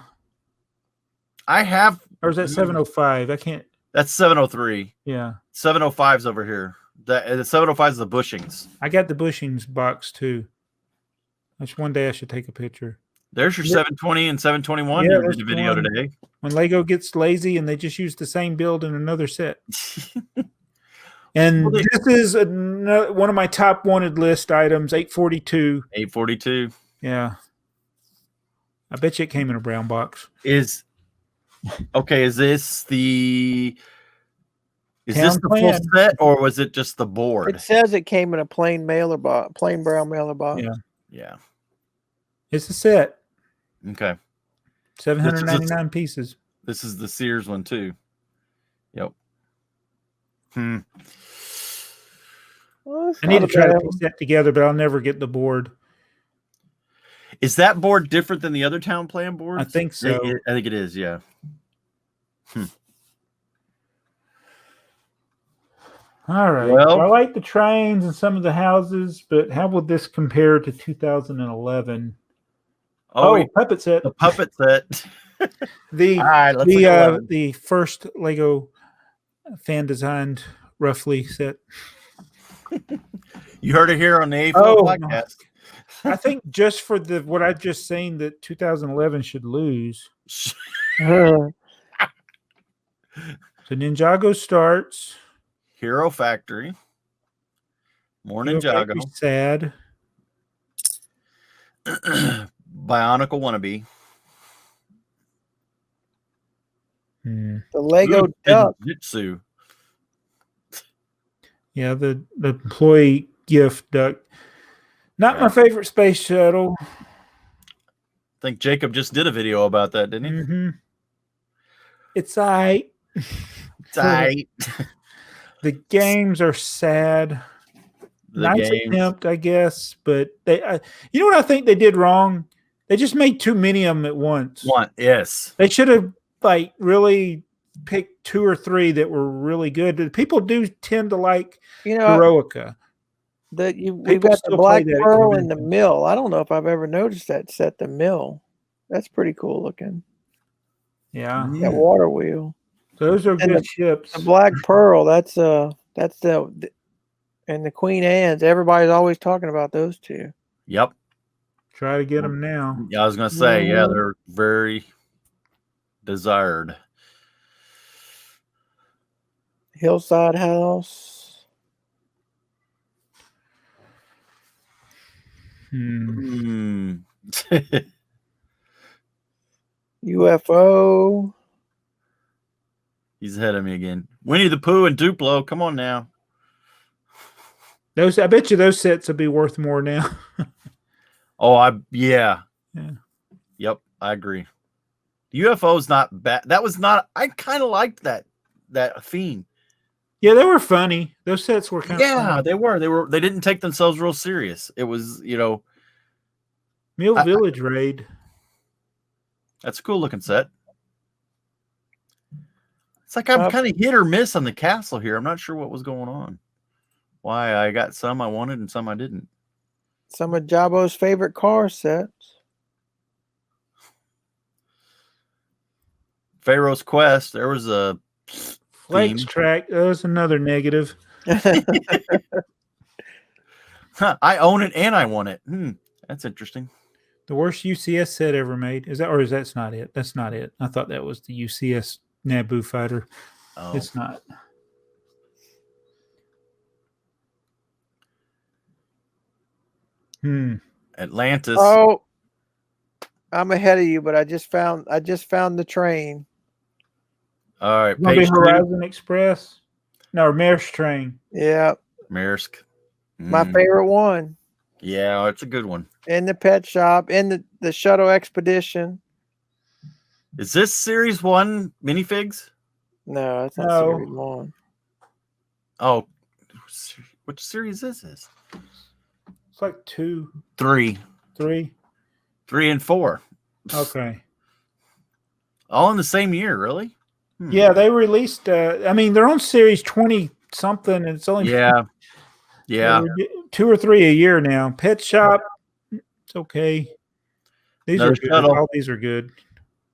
I have. Or is that 705? I can't. That's 703. Yeah. 705's over here. The 705 is the bushings. I got the bushings box too. That's one day I should take a picture. There's your 720 and 721 you did a video today. When Lego gets lazy and they just use the same build in another set. And this is one of my top wanted list items, 842. 842. Yeah. I bet you it came in a brown box. Is this the Town full set, or was it just the board? It says it came in a plain brown mailer box. Yeah. Yeah. It's a set. Okay. 799 pieces. This is the Sears one too. Yep. Well, I need to try to piece that together, but I'll never get the board. Is that board different than the other town plan boards? I think so. I think it is, yeah. All right. Well, I like the trains and some of the houses, but how would this compare to 2011? Puppet set. The puppet set. The first Lego fan designed roughly set. You heard it here on the AFoOL podcast. I think just for what I've just seen, that 2011 should lose. So Ninjago starts. Hero Factory. More Ninjago. Sad. Bionicle Wannabe. The Lego Duck. Jitsu. Yeah, the employee gift duck. Not my favorite space shuttle. I think Jacob just did a video about that, didn't he? Mm-hmm. It's all right. It's all right. The games are sad. Nice attempt, I guess, but they. You know what I think they did wrong? They just made too many of them at once. Yes. They should have really picked 2 or 3 that were really good. People do tend to like Heroica. We've got the Black Pearl and the Mill. I don't know if I've ever noticed that set, the Mill. That's pretty cool looking. Yeah. That water wheel. Those are good ships. The Black Pearl, that's the and the Queen Anne's. Everybody's always talking about those two. Yep. Try to get them now. Yeah, I was gonna say, they're very desired. Hillside House. UFO. He's ahead of me again. Winnie the Pooh and Duplo. Come on now. I bet you those sets will be worth more now. Yeah. Yep, I agree. The UFO is not bad. That was not. I kind of liked that theme. Yeah, they were funny. Those sets were kind of Yeah, fun. they were. They didn't take themselves real serious. It was, Mill Village Raid. that's a cool looking set. It's like I'm kind of hit or miss on the castle here. I'm not sure what was going on. Why I got some I wanted and some I didn't. Some of Jaabo's favorite car sets. Pharaoh's Quest. There was a Flex theme. Track. That was another negative. I own it and I want it. That's interesting. The worst UCS set ever made. Is that's not it? That's not it. I thought that was the UCS Naboo fighter. Oh. It's not. Atlantis. Oh, I'm ahead of you, but I just found the train. All right, Page Horizon Express. No, Maersk train. Yeah, Maersk. my favorite one. Yeah, it's a good one. In the pet shop, in the shuttle expedition. Is this Series 1 minifigs? No, that's not Series 1. Oh, which series is this? It's like 2, 3, 3, 3 and 4. Okay. All in the same year, really? Yeah, they released. I mean, they're on Series 20 something, and it's only yeah. 2 or 3 a year now. Pet shop, it's okay. These are good. All these are good.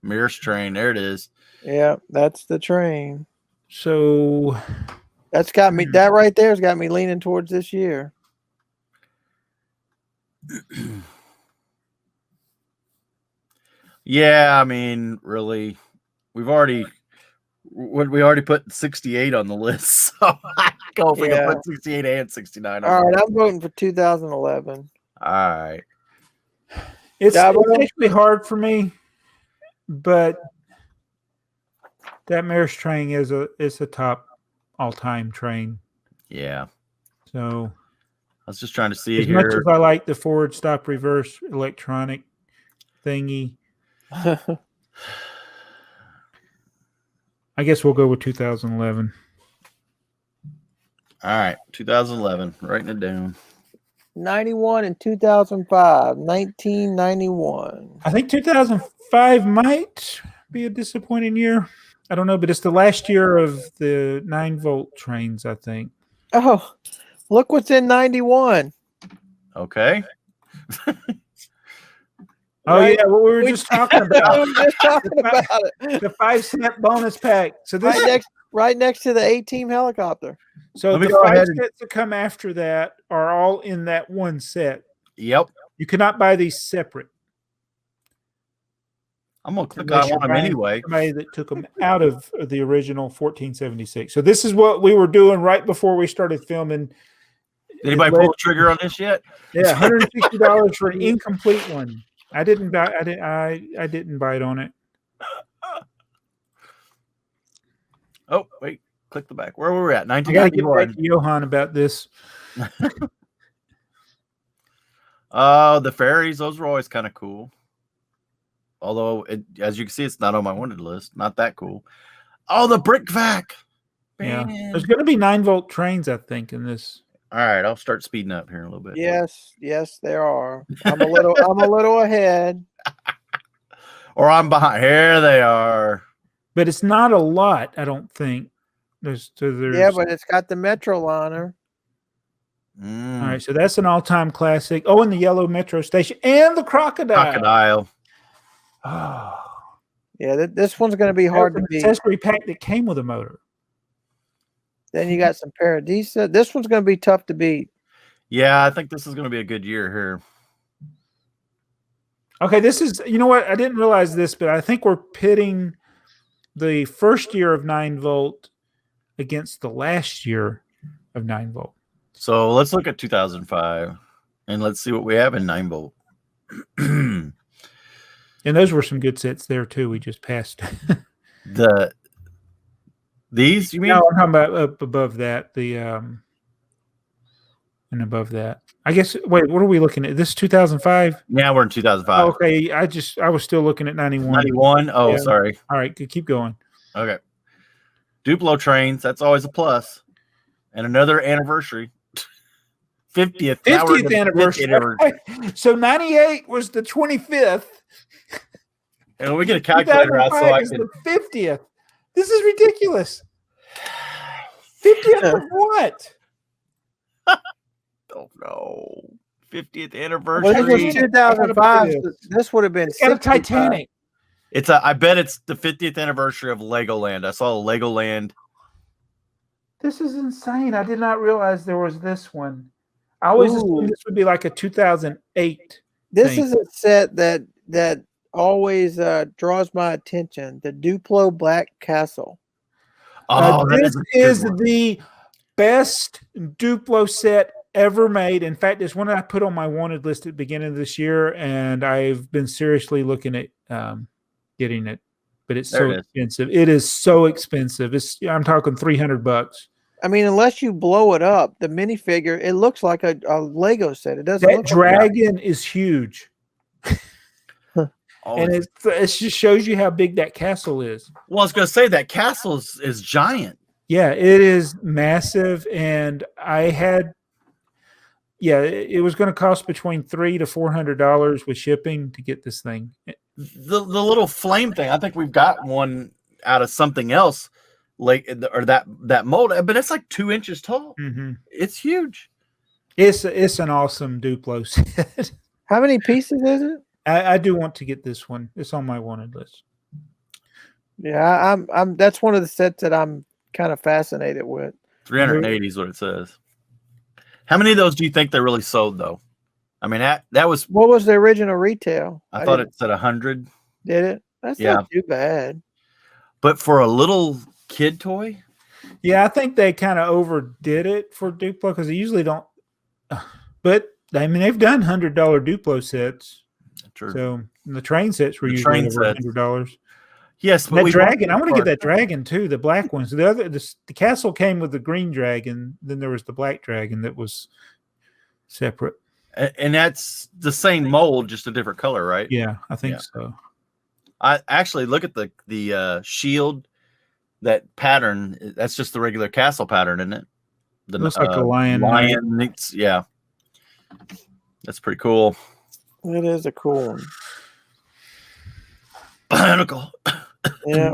Maersk train, there it is. Yeah, that's the train. So that's got me. That right there has got me leaning towards this year. Yeah, I mean, really, we already put 68 on the list, so I go if we can put 68 and 69 on. All right, I'm voting for 2011. All right, it's actually hard for me, but that Maersk train is a top all-time train. Yeah. So I was just trying to see as much as I like the forward stop reverse electronic thingy. I guess we'll go with 2011. All right, 2011. Writing it down. 91 and 2005. 1991. I think 2005 might be a disappointing year. I don't know, but it's the last year of the 9-volt trains, I think. Oh, look what's in 91. Okay. Oh, right? Yeah, what we were just talking about. We were just talking about it. The 5-cent bonus pack. So this right next to the A-Team helicopter. So the 5 sets that come after that are all in that one set. Yep. You cannot buy these separate. I'm going to click on them anyway. Somebody that took them out of the original 1476. So this is what we were doing right before we started filming. Anybody pull the trigger on this yet? Yeah, $160 for an incomplete one. I didn't buy it on it. Oh, wait. Click the back. Where were we at? 1991. I got to get back to Johan about this. The fairies, those were always kind of cool. Although, as you can see, it's not on my wanted list. Not that cool. Oh, the brick vac. Yeah. There's going to be 9-volt trains, I think, in this. All right, I'll start speeding up here a little bit. Yes, there are. I'm a little ahead. Or I'm behind. Here they are. But it's not a lot, I don't think. There's yeah, but it's got the Metro liner. All right, so that's an all-time classic. Oh, and the yellow Metro station and the crocodile. Oh, yeah. This one's going to be hard to beat. Accessory pack that came with a motor. Then you got some Paradisa. This one's going to be tough to beat. Yeah, I think this is going to be a good year here. Okay, this is, you know what? I didn't realize this, but I think we're pitting the first year of 9-volt against the last year of 9-volt. So let's look at 2005 and let's see what we have in 9-volt. And those were some good sets there too. We just passed. These, you mean? No, I'm talking about up above that. And above that. I guess. Wait, what are we looking at? This is 2005. Yeah, we're in 2005. Oh, okay, I was still looking at 91. 91. Oh, yeah. Sorry. All right, keep going. Okay. Duplo trains. That's always a plus. And another anniversary. 50th. Now we're in 50th the anniversary. 50th anniversary. So 98 was the 25th. And we get a calculator out so I is can. the 50th. This is ridiculous. 50th of what? Don't know. 50th Well, anniversary. this was 2005. This would have been Got a 65. Titanic. I bet it's the 50th anniversary of Legoland. I saw Legoland. This is insane. I did not realize there was this one. I always assumed this would be like a 2008. This thing. is a set that always draws my attention. The Duplo Black Castle. Oh, this is the best Duplo set ever made. In fact, it's one that I put on my wanted list at the beginning of this year, and I've been seriously looking at getting it. But it's so expensive. It is so expensive. I'm talking $300. I mean, unless you blow it up, the minifigure, it looks like a Lego set. It doesn't. That dragon is huge. And it just shows you how big that castle is. Well, I was going to say that castle is giant. Yeah, it is massive. And it was going to cost between $300 to $400 with shipping to get this thing. The little flame thing, I think we've got one out of something else, like or that mold, but it's like 2 inches tall. Mm-hmm. It's huge. It's an awesome Duplo set. How many pieces is it? I do want to get this one. It's on my wanted list. Yeah, I'm. That's one of the sets that I'm kind of fascinated with. 380 is what it says. How many of those do you think they really sold though? I mean, that was what was the original retail? I thought it said 100. Did it? That's not too bad. But for a little kid toy, yeah, I think they kind of overdid it for Duplo because they usually don't. But I mean, they've done $100 Duplo sets. True. So the train sets were usually over $100. Yes, but that dragon. I want to get that dragon too. The black ones. The castle came with the green dragon. Then there was the black dragon that was separate. And that's the same mold, just a different color, right? Yeah, I think so. I actually look at the shield, that pattern. That's just the regular castle pattern, isn't it? Looks like a lion. Lion. Yeah, that's pretty cool. It is a cool one. Bionicle. Yeah.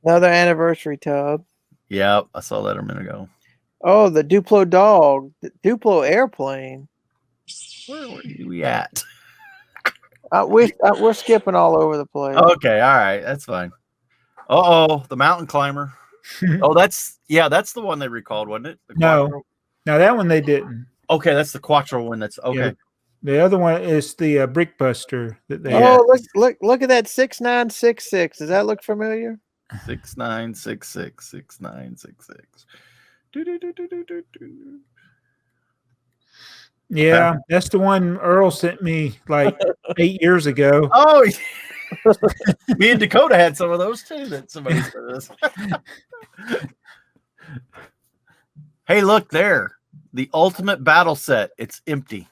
Another anniversary tub. Yeah, I saw that a minute ago. Oh, the Duplo dog, the Duplo airplane. Where were we at? We're skipping all over the place. Okay, all right, that's fine. The mountain climber. Oh, that's the one they recalled, wasn't it? No, that one they didn't. Okay, that's the Quattro one. That's okay. Yeah. The other one is the Brick Buster that they. Oh, look at that 6966. Does that look familiar? 6966 6966. Yeah, that's the one Earl sent me like 8 years ago. Oh, me and Dakota had some of those too. That somebody sent us. Hey, look there. The ultimate battle set. It's empty.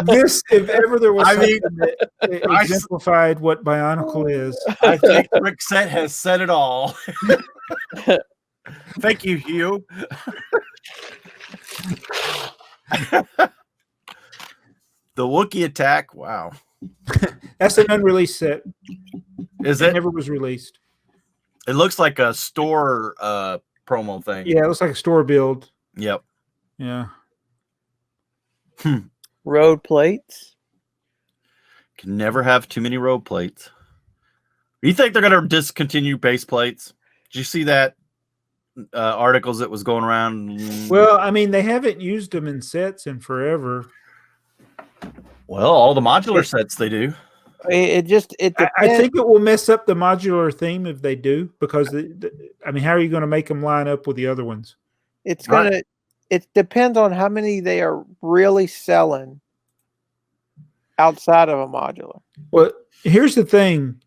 This, if ever there was something that exemplified what Bionicle is. I think Rick Set has said it all. Thank you, Hugh. The Wookiee attack. Wow. That's an unreleased set. Is it? Never was released. It looks like a store promo thing. Yeah, it looks like a store build. Yep. Yeah. Road plates. Can never have too many road plates. You think they're going to discontinue base plates? Did you see that articles that was going around? Well, I mean, they haven't used them in sets in forever. Well, all the modular sets they do. It depends. I think it will mess up the modular theme if they do, because I mean, how are you going to make them line up with the other ones? It's gonna. It depends on how many they are really selling outside of a modular. Well, here's the thing.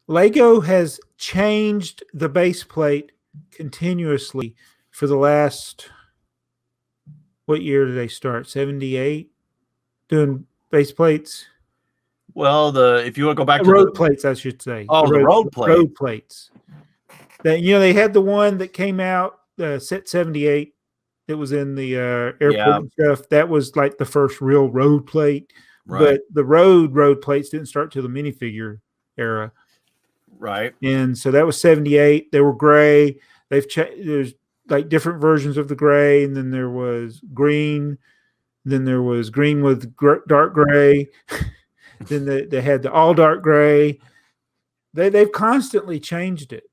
Lego has changed the base plate continuously for the last, what year did they start? 78 doing base plates. Well, if you want to go back to road plates, I should say. Oh, the road plate. Road plates. That they had the one that came out, set 78, that was in the airport and stuff. That was like the first real road plate. Right. But the road plates didn't start till the minifigure era. Right. And so that was 78. They were gray. There's like different versions of the gray, and then there was green. Then there was green with dark gray. Then they had the all dark gray. They've constantly changed it.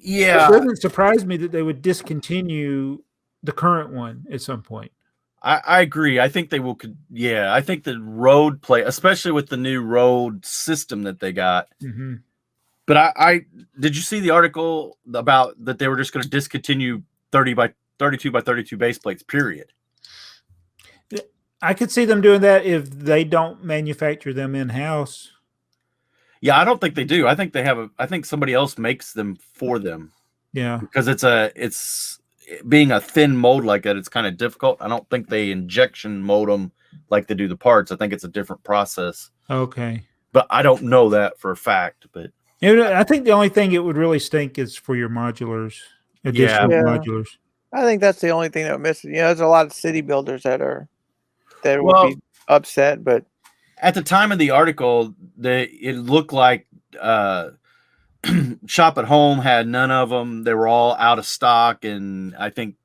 Yeah, it doesn't surprise me that they would discontinue the current one at some point. I agree. I think they will. Yeah, I think the road plate, especially with the new road system that they got. Mm-hmm. But I did you see the article about that they were just going to discontinue 30 by 32 by 32 base plates, period. I could see them doing that if they don't manufacture them in-house. Yeah, I don't think they do. I think they have I think somebody else makes them for them. Yeah. Because it's being a thin mold like that, it's kind of difficult. I don't think they injection mold them like they do the parts. I think it's a different process. Okay. But I don't know that for a fact, but I think the only thing it would really stink is for your modulars, additional modulars. I think that's the only thing that misses. There's a lot of city builders that would be upset, but at the time of the article, it looked like Shop at Home had none of them. They were all out of stock, and I think.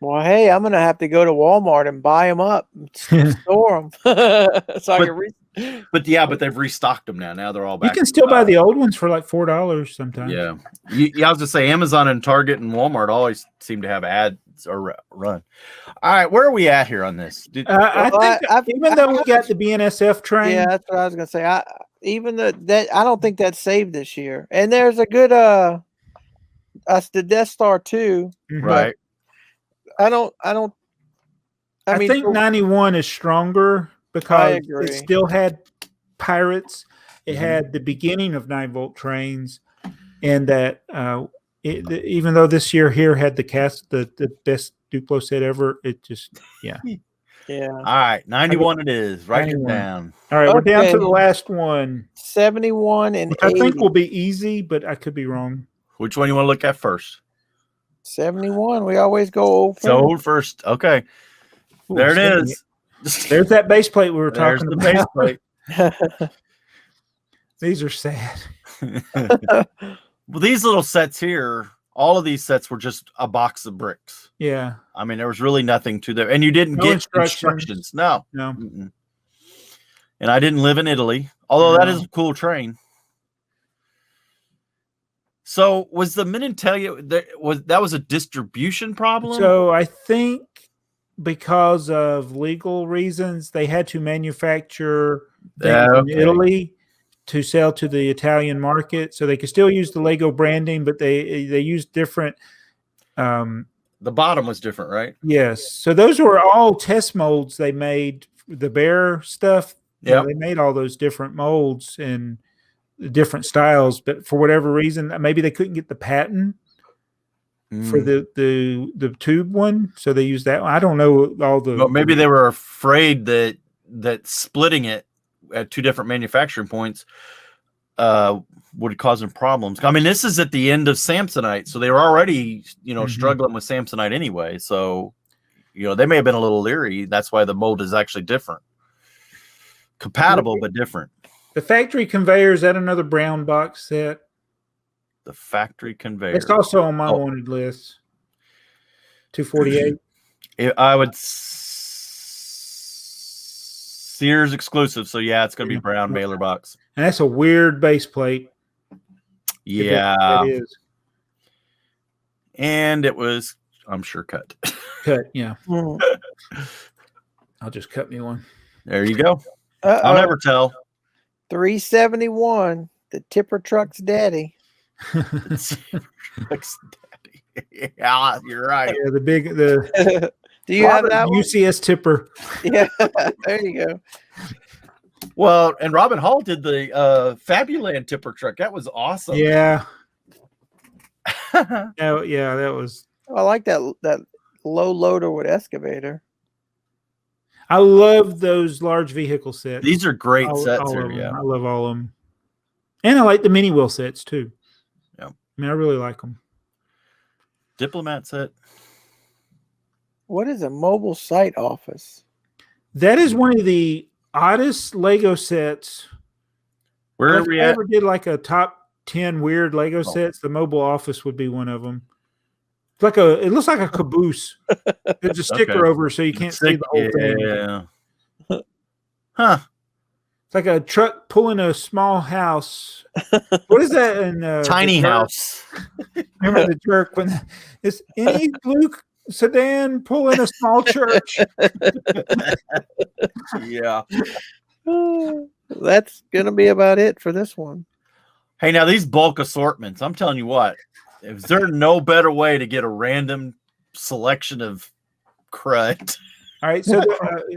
Well, hey, I'm gonna have to go to Walmart and buy them up, and store them. But they've restocked them now. Now they're all back. You can still buy the old ones for like $4 sometimes. Yeah, I was just say Amazon and Target and Walmart always seem to have ads or run. All right, where are we at here on this? I think even though we got the BNSF train, yeah, that's what I was gonna say. I don't think that's saved this year. And there's a good that's the Death Star 2, right? I think 91 is stronger because it still had pirates. It had the beginning of 9-volt trains, and that even though this year here had the best Duplo set ever, it just yeah. All right, 91 it is. Write it down. All right, we're down to the last one. 71 and which 80. I think will be easy, but I could be wrong. Which one you want to look at first? 71. We always go old first. So old first. Okay. Ooh, there it is. There's that base plate we were talking about. Base plate. These are sad. Well, these little sets here, all of these sets were just a box of bricks. Yeah. I mean, there was really nothing to them. And you didn't get instructions. No. Mm-mm. And I didn't live in Italy, although that is a cool train. So was the Minitalia, that was a distribution problem? So I think because of legal reasons, they had to manufacture things in Italy to sell to the Italian market. So they could still use the Lego branding, but they used different. The bottom was different, right? Yes. So those were all test molds they made. The bear stuff. Yeah, they made all those different molds and different styles, but for whatever reason, maybe they couldn't get the patent for the tube one, so they used that one. I don't know all the. Well, maybe they were afraid that splitting it at two different manufacturing points would cause them problems. I mean, this is at the end of Samsonite, so they were already struggling with Samsonite anyway. So they may have been a little leery. That's why the mold is actually different, compatible but different. The factory conveyor, is that another brown box set? The factory conveyor. It's also on my wanted list. 248. I would Sears exclusive. So yeah, it's going to be brown Baylor box. And that's a weird base plate. Yeah. It is. And it was, I'm sure, cut. Cut, yeah. I'll just cut me one. There you go. I'll never tell. 371, the tipper truck's daddy. Yeah, you're right. Yeah, Do you have that UCS tipper? Yeah, there you go. Well, and Robin Hall did the Fabuland tipper truck. That was awesome. Yeah. That was. I like that low loader with excavator. I love those large vehicle sets. These are great all sets of here. them. Yeah. I love all of them. And I like the mini wheel sets too. Yeah. I mean, I really like them. Diplomat set. What is a mobile site office? That is one of the oddest Lego sets. Where are If we I at? ever did like a top 10 weird Lego sets, the mobile office would be one of them. It's like it looks like a caboose. There's a sticker over so you can't see the whole thing. Yeah. Huh. It's like a truck pulling a small house. What is that in Tiny The Jerk? house. Remember The Jerk when it's any blue sedan pulling a small church? Yeah. That's gonna be about it for this one. Hey, now these bulk assortments, I'm telling you what, is there no better way to get a random selection of crud? All right, so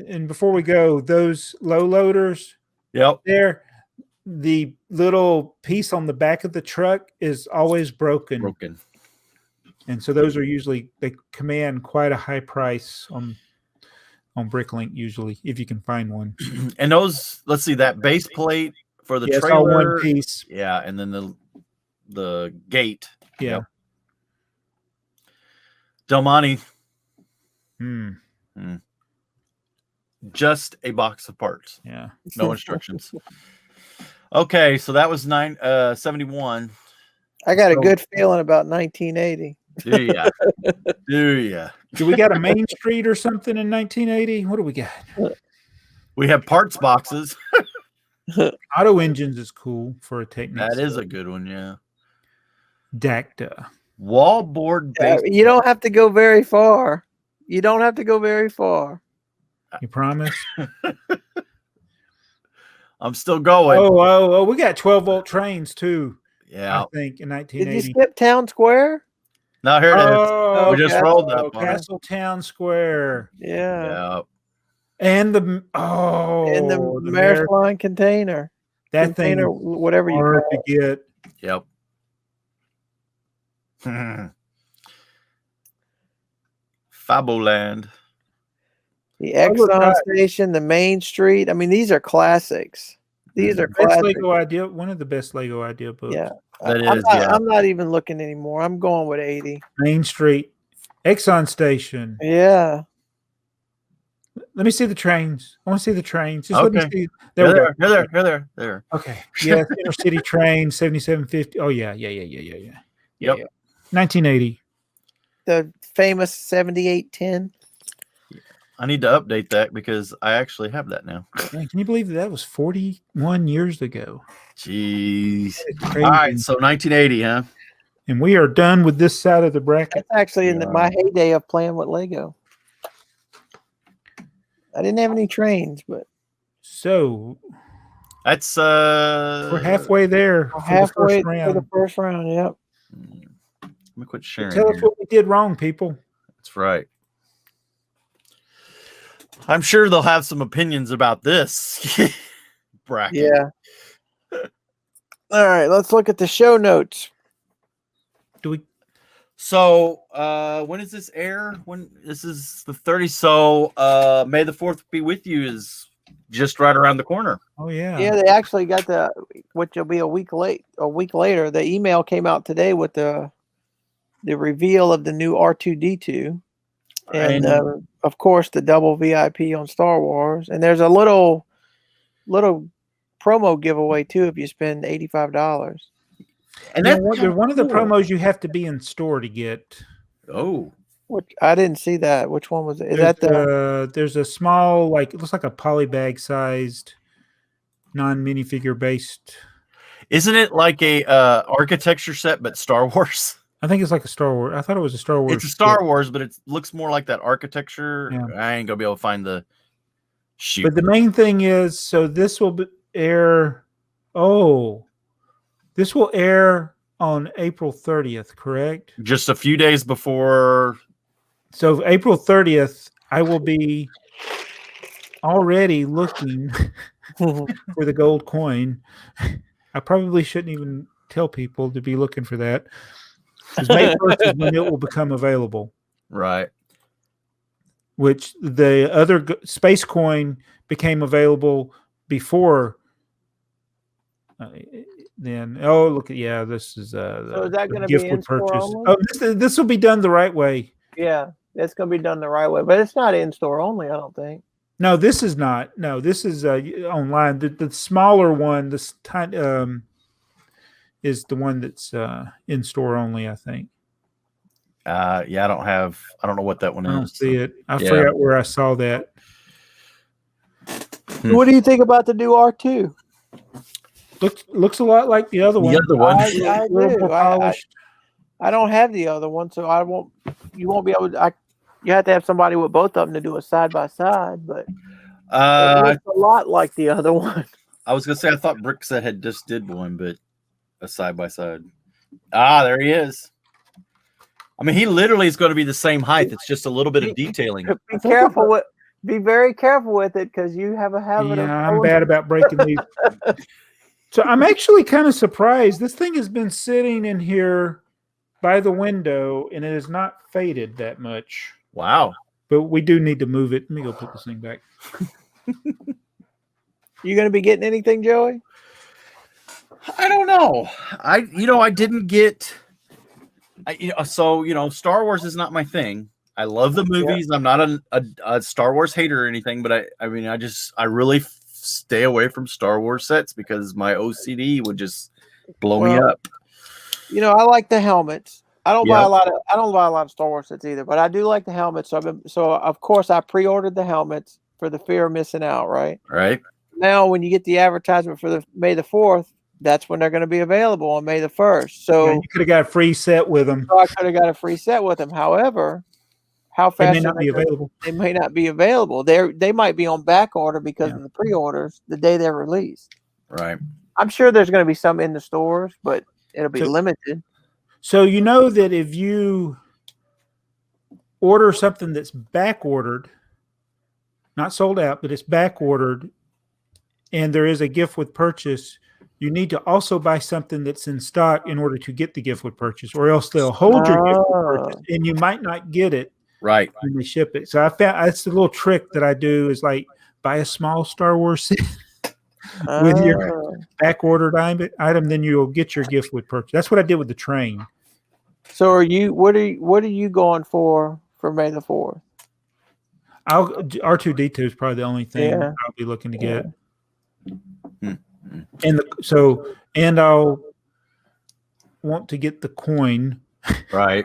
and before we go, those low loaders, Yep. there, the little piece on the back of the truck is always broken. And so those are usually, they command quite a high price on Bricklink usually, if you can find one. And those, let's see, that base plate for the Yeah, trailer. it's all one piece. Yeah, and then the gate. Yeah. Yep. Del Monte. Just a box of parts. Yeah. No instructions. Okay, so that was 71. I got a good feeling about 1980. Do ya? Do ya? Do we got a Main Street or something in 1980? What do we got? We have parts boxes. Auto Engines is cool for a technique. That is a good one, yeah. Dacta. Wallboard base. You don't have to go very far. You don't have to go very far. You promise? I'm still going. Oh, we got 12-volt trains too. Yeah. I think in Did 1980. you skip Town Square? Now here it is. Oh, We just rolled that one. Castle Town Square. Yeah. Yeah. And the Marathon container. That container, thing is whatever you hard call to get. Yep. Faboland. The Exxon station, the Main Street. I mean, these are classics. These are Best classics. Lego idea. One of the best Lego idea books. Yeah. I'm not even looking anymore. I'm going with 80. Main Street, Exxon station. Yeah. Let me see the trains. I want to see the trains. Just Okay. let me see. There we go. There. Okay. Yeah, intercity train 7750. Oh yeah. Yep. 1980. The famous 7810. I need to update that because I actually have that now. Man, can you believe that was 41 years ago? Jeez. All right, so 1980, huh? And we are done with this side of the bracket. That's actually in my heyday of playing with Lego. I didn't have any trains, but so that's we're halfway there. Halfway for the first round. Yep. Let me quit sharing. Tell us what we did wrong, people. That's right. I'm sure they'll have some opinions about this bracket. Yeah. All right, let's look at the show notes. So when does this air? When this is the 30th. So May the 4th be with you is just right around the corner. Oh yeah. Yeah, they actually got which will be a week later. The email came out today with the reveal of the new R2D2. And of course the double VIP on Star Wars. And there's a little promo giveaway too if you spend $85. And that's one of the promos you have to be in store to get. Oh, which I didn't see that. Which one was it? Is there's that there's a small, it looks like a polybag sized non-minifigure based. Isn't it like a architecture set but Star Wars? I think it's like a Star Wars. I thought it was a Star Wars. It's a Star Wars, but it looks more like that architecture. Yeah. I ain't gonna be able to find the shoot. But the main thing is, so this will air. Oh, this will air on April 30th, correct? Just a few days before. So April 30th, I will be already looking for the gold coin. I probably shouldn't even tell people to be looking for that. Because May 1st is when it will become available. Right. which the other space coin became available before. Then look at this is so is that going to gift be with in store purchase. only? Oh, this will be done the right way. Yeah, it's going to be done the right way, but it's not in store only. I don't think. No, this is not. No, this is online. The smaller one, this tiny is the one that's in store only, I think. Yeah, I don't know what that one is. I don't see it. I forgot where I saw that. What do you think about the new R2? Looks a lot like the other one. The other one. I do. I don't have the other one, so I won't. You won't be able to. You have to have somebody with both of them to do a side by side, but it looks a lot like the other one. I was gonna say I thought BrickTsar had just did one, but a side by side. There he is. I mean, he literally is going to be the same height. It's just a little bit of detailing. Be very careful with it because you have a habit of. I'm bad about breaking these. So I'm actually kind of surprised. This thing has been sitting in here by the window, and it has not faded that much. Wow. But we do need to move it. Let me go put this thing back. You going to be getting anything, Joey? I don't know. I didn't get. Star Wars is not my thing. I love the movies. Yeah. I'm not a Star Wars hater or anything, but I really stay away from Star Wars sets because my OCD would just blow me up. I like the helmets. I don't buy a lot of Star Wars sets either, but I do like the helmets. So of course I pre-ordered the helmets for the fear of missing out, right? Right. Now when you get the advertisement for the May the 4th, that's when they're going to be available on May the 1st. So you could have got a free set with them. So I could have got a free set with them. However, how fast they may not be available. They may not be available. They might be on back order because of the pre-orders the day they're released. Right. I'm sure there's going to be some in the stores, but it'll be limited. So you know that if you order something that's back ordered, not sold out, but it's back ordered, and there is a gift with purchase, you need to also buy something that's in stock in order to get the gift with purchase, or else they'll hold your gift with purchase, and you might not get it. Right. Mm-hmm. When they ship it. So I found that's the little trick that I do is like buy a small Star Wars set with your back ordered item, then you'll get your gift with purchase. That's what I did with the train. So what are you going for May the 4th? R2D2 is probably the only thing I'll be looking to get. And I'll want to get the coin. Right.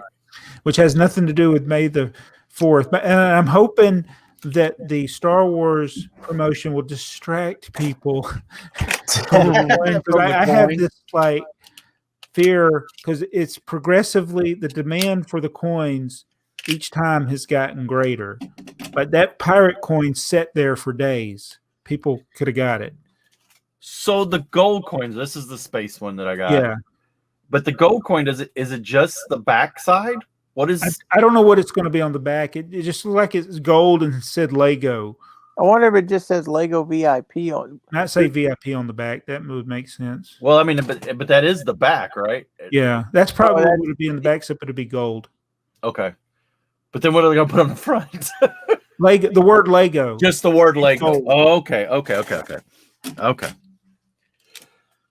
Which has nothing to do with May the 4th. But I'm hoping that the Star Wars promotion will distract people. I have this like fear because it's progressively the demand for the coins each time has gotten greater. But that pirate coin sat there for days. People could have got it. So the gold coins, this is the space one that I got. Yeah. But the gold coin, is it just the back side? What is? I don't know what it's going to be on the back. It just looked like it's gold and said Lego. I wonder if it just says Lego VIP on. Not say VIP on the back. That would make sense. Well, I mean, but that is the back, right? Yeah, that's probably what would be in the back, except it'd be gold. Okay, but then what are they going to put on the front? Lego. The word Lego. Just the word Lego. Oh, okay.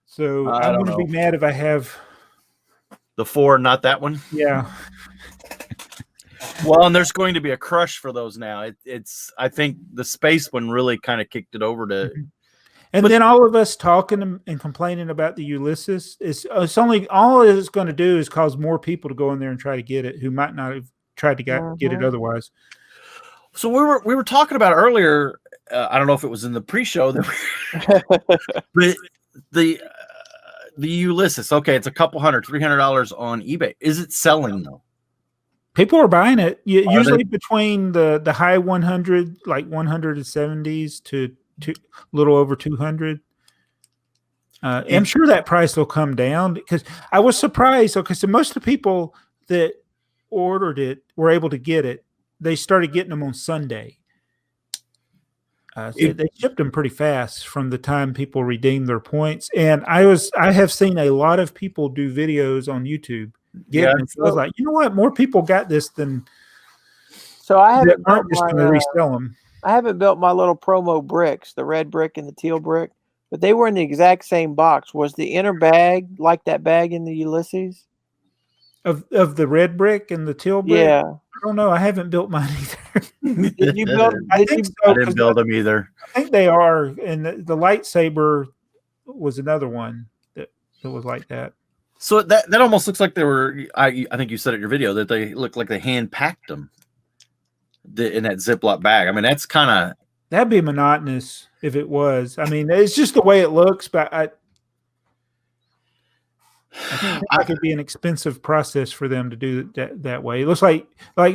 So I'm going to be mad if I have the 4, not that one. Yeah. Well, and there's going to be a crush for those now. I think the space one really kind of kicked it over to. And then all of us talking and complaining about the Ulysses it's only all it's going to do is cause more people to go in there and try to get it who might not have tried to get it otherwise. So we were talking about earlier. I don't know if it was in the pre-show but the Ulysses. Okay, it's a couple $300 on eBay. Is it selling though? People are buying it. Usually between the high 100, like 170s to a little over 200. I'm sure that price will come down because I was surprised. Because most of the people that ordered it were able to get it. They started getting them on Sunday. So they shipped them pretty fast from the time people redeemed their points. And I have seen a lot of people do videos on YouTube. So I was like, you know what? More people got this than. So I haven't that aren't just going to resell them. I haven't built my little promo bricks, the red brick and the teal brick, but they were in the exact same box. Was the inner bag like that bag in the Ulysses? Of the red brick and the teal brick? Yeah. I don't know. I haven't built mine either. Did you build? I think so. I didn't build them either. I think they are. And the lightsaber was another one that was like that. So that almost looks like they were. I think you said it in your video that they look like they hand packed them in that Ziploc bag. I mean, that's kind of that'd be monotonous if it was. I mean, it's just the way it looks, but I think it could be an expensive process for them to do that way. It looks like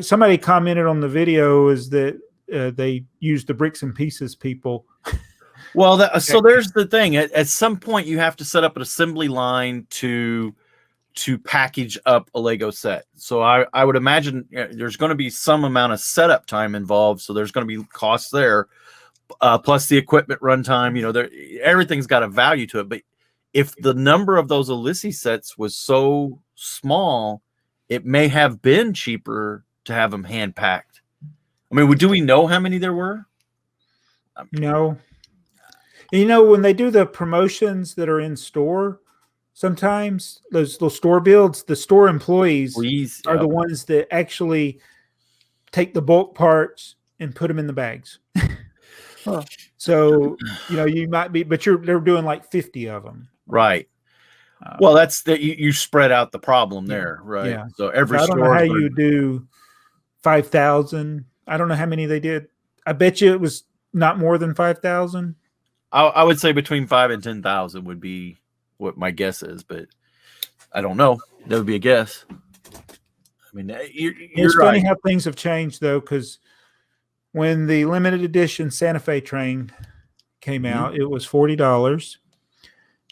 somebody commented on the video is that they use the bricks and pieces people. Well, so there's the thing. At some point, you have to set up an assembly line to package up a Lego set. So I would imagine there's going to be some amount of setup time involved. So there's going to be costs there, plus the equipment runtime. You know, everything's got a value to it. But if the number of those Ulysses sets was so small, it may have been cheaper to have them hand packed. I mean, do we know how many there were? No. You know, when they do the promotions that are in store, sometimes those store builds, the store employees are the ones that actually take the bulk parts and put them in the bags. Huh. So, you know, you might be, but they're doing like 50 of them. Right. Well, that's that you spread out the problem there, right? Yeah. So every I don't know how you do 5,000. I don't know how many they did. I bet you it was not more than 5,000. I would say between 5,000 and 10,000 would be what my guess is, but I don't know. That would be a guess. I mean, it's funny how things have changed though, because when the limited edition Santa Fe train came out, it was $40.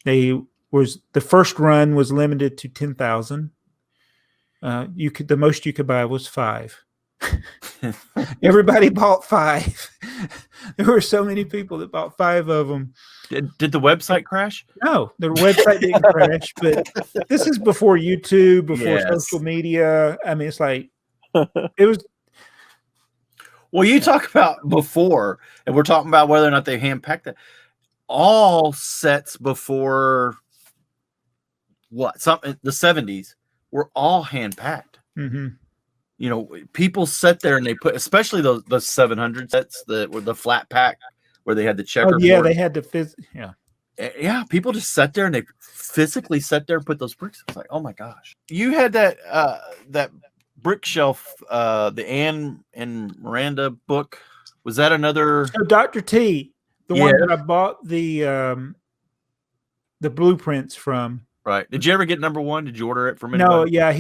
The first run was limited to 10,000. The most you could buy was 5. Everybody bought 5. There were so many people that bought 5 of them. Did the website crash? No, the website didn't crash, but this is before YouTube, before social media. I mean, it's like it was. Well, you talk about before, and we're talking about whether or not they hand packed it. All sets before the 70s were all hand packed. Mm-hmm. You know, people sat there and they put, especially those 700 sets that were the flat pack where they had the checkerboard. Oh, yeah, they had to yeah, people just sat there and they physically sat there and put those bricks. It's like, oh my gosh. You had that brick shelf, the Anne and Miranda book. Was that another? So Dr. T, the one that I bought the blueprints from. Right. Did you ever get number 1? Did you order it from anybody? No, yeah,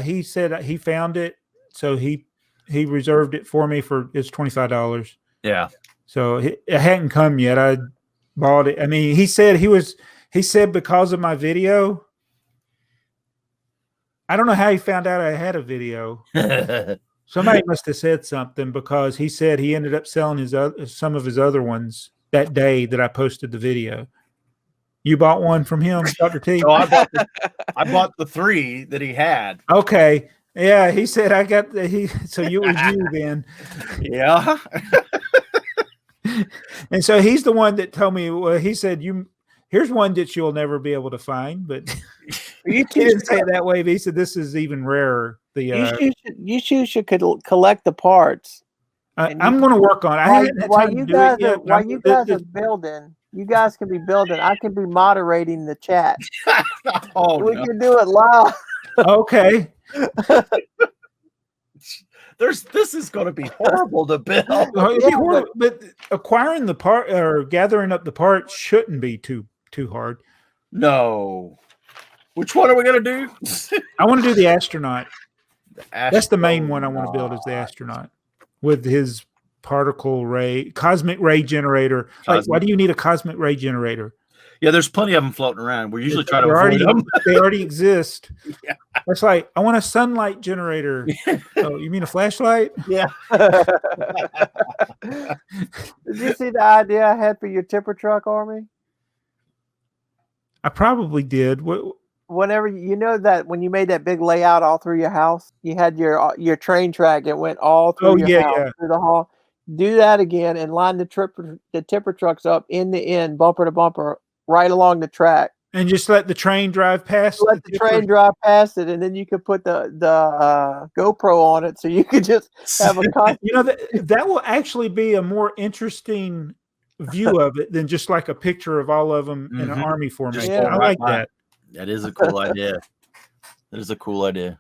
he said he found it, so he reserved it for me for it's $25. Yeah. So it hadn't come yet. I bought it. I mean, he said because of my video. I don't know how he found out I had a video. Somebody must have said something, because he said he ended up selling some of his other ones that day that I posted the video. You bought one from him, Dr. T? So I bought the 3 that he had. Okay. Yeah, he said I got so you was you then. Yeah. And so he's the one that told me, well, he said, here's one that you'll never be able to find, but he didn't say it that way, but he said this is even rarer. You should collect the parts. I'm going to work on it. While you guys are building, you guys can be building. I can be moderating the chat. We can do it live. Okay. This is going to be horrible to build. But acquiring the part or gathering up the parts shouldn't be too hard. No. Which one are we going to do? I want to do the astronaut. That's the main one I want to build, is the astronaut with his cosmic ray generator. Like, why do you need a cosmic ray generator? Yeah, there's plenty of them floating around. We usually try to avoid them. They already exist. Yeah. It's like, I want a sunlight generator. Oh, you mean a flashlight? Yeah. Did you see the idea I had for your tipper truck, Army? I probably did. whenever you know that when you made that big layout all through your house, you had your train track. It went all through your house, through the hall. Do that again and line the tipper trucks up in the end, bumper to bumper, right along the track. And just let the train drive past. Let the train drive past it, and then you could put the GoPro on it, so you could just have a constant. You know, that will actually be a more interesting view of it than just like a picture of all of them in an army formation. I like that. That is a cool idea. That is a cool idea.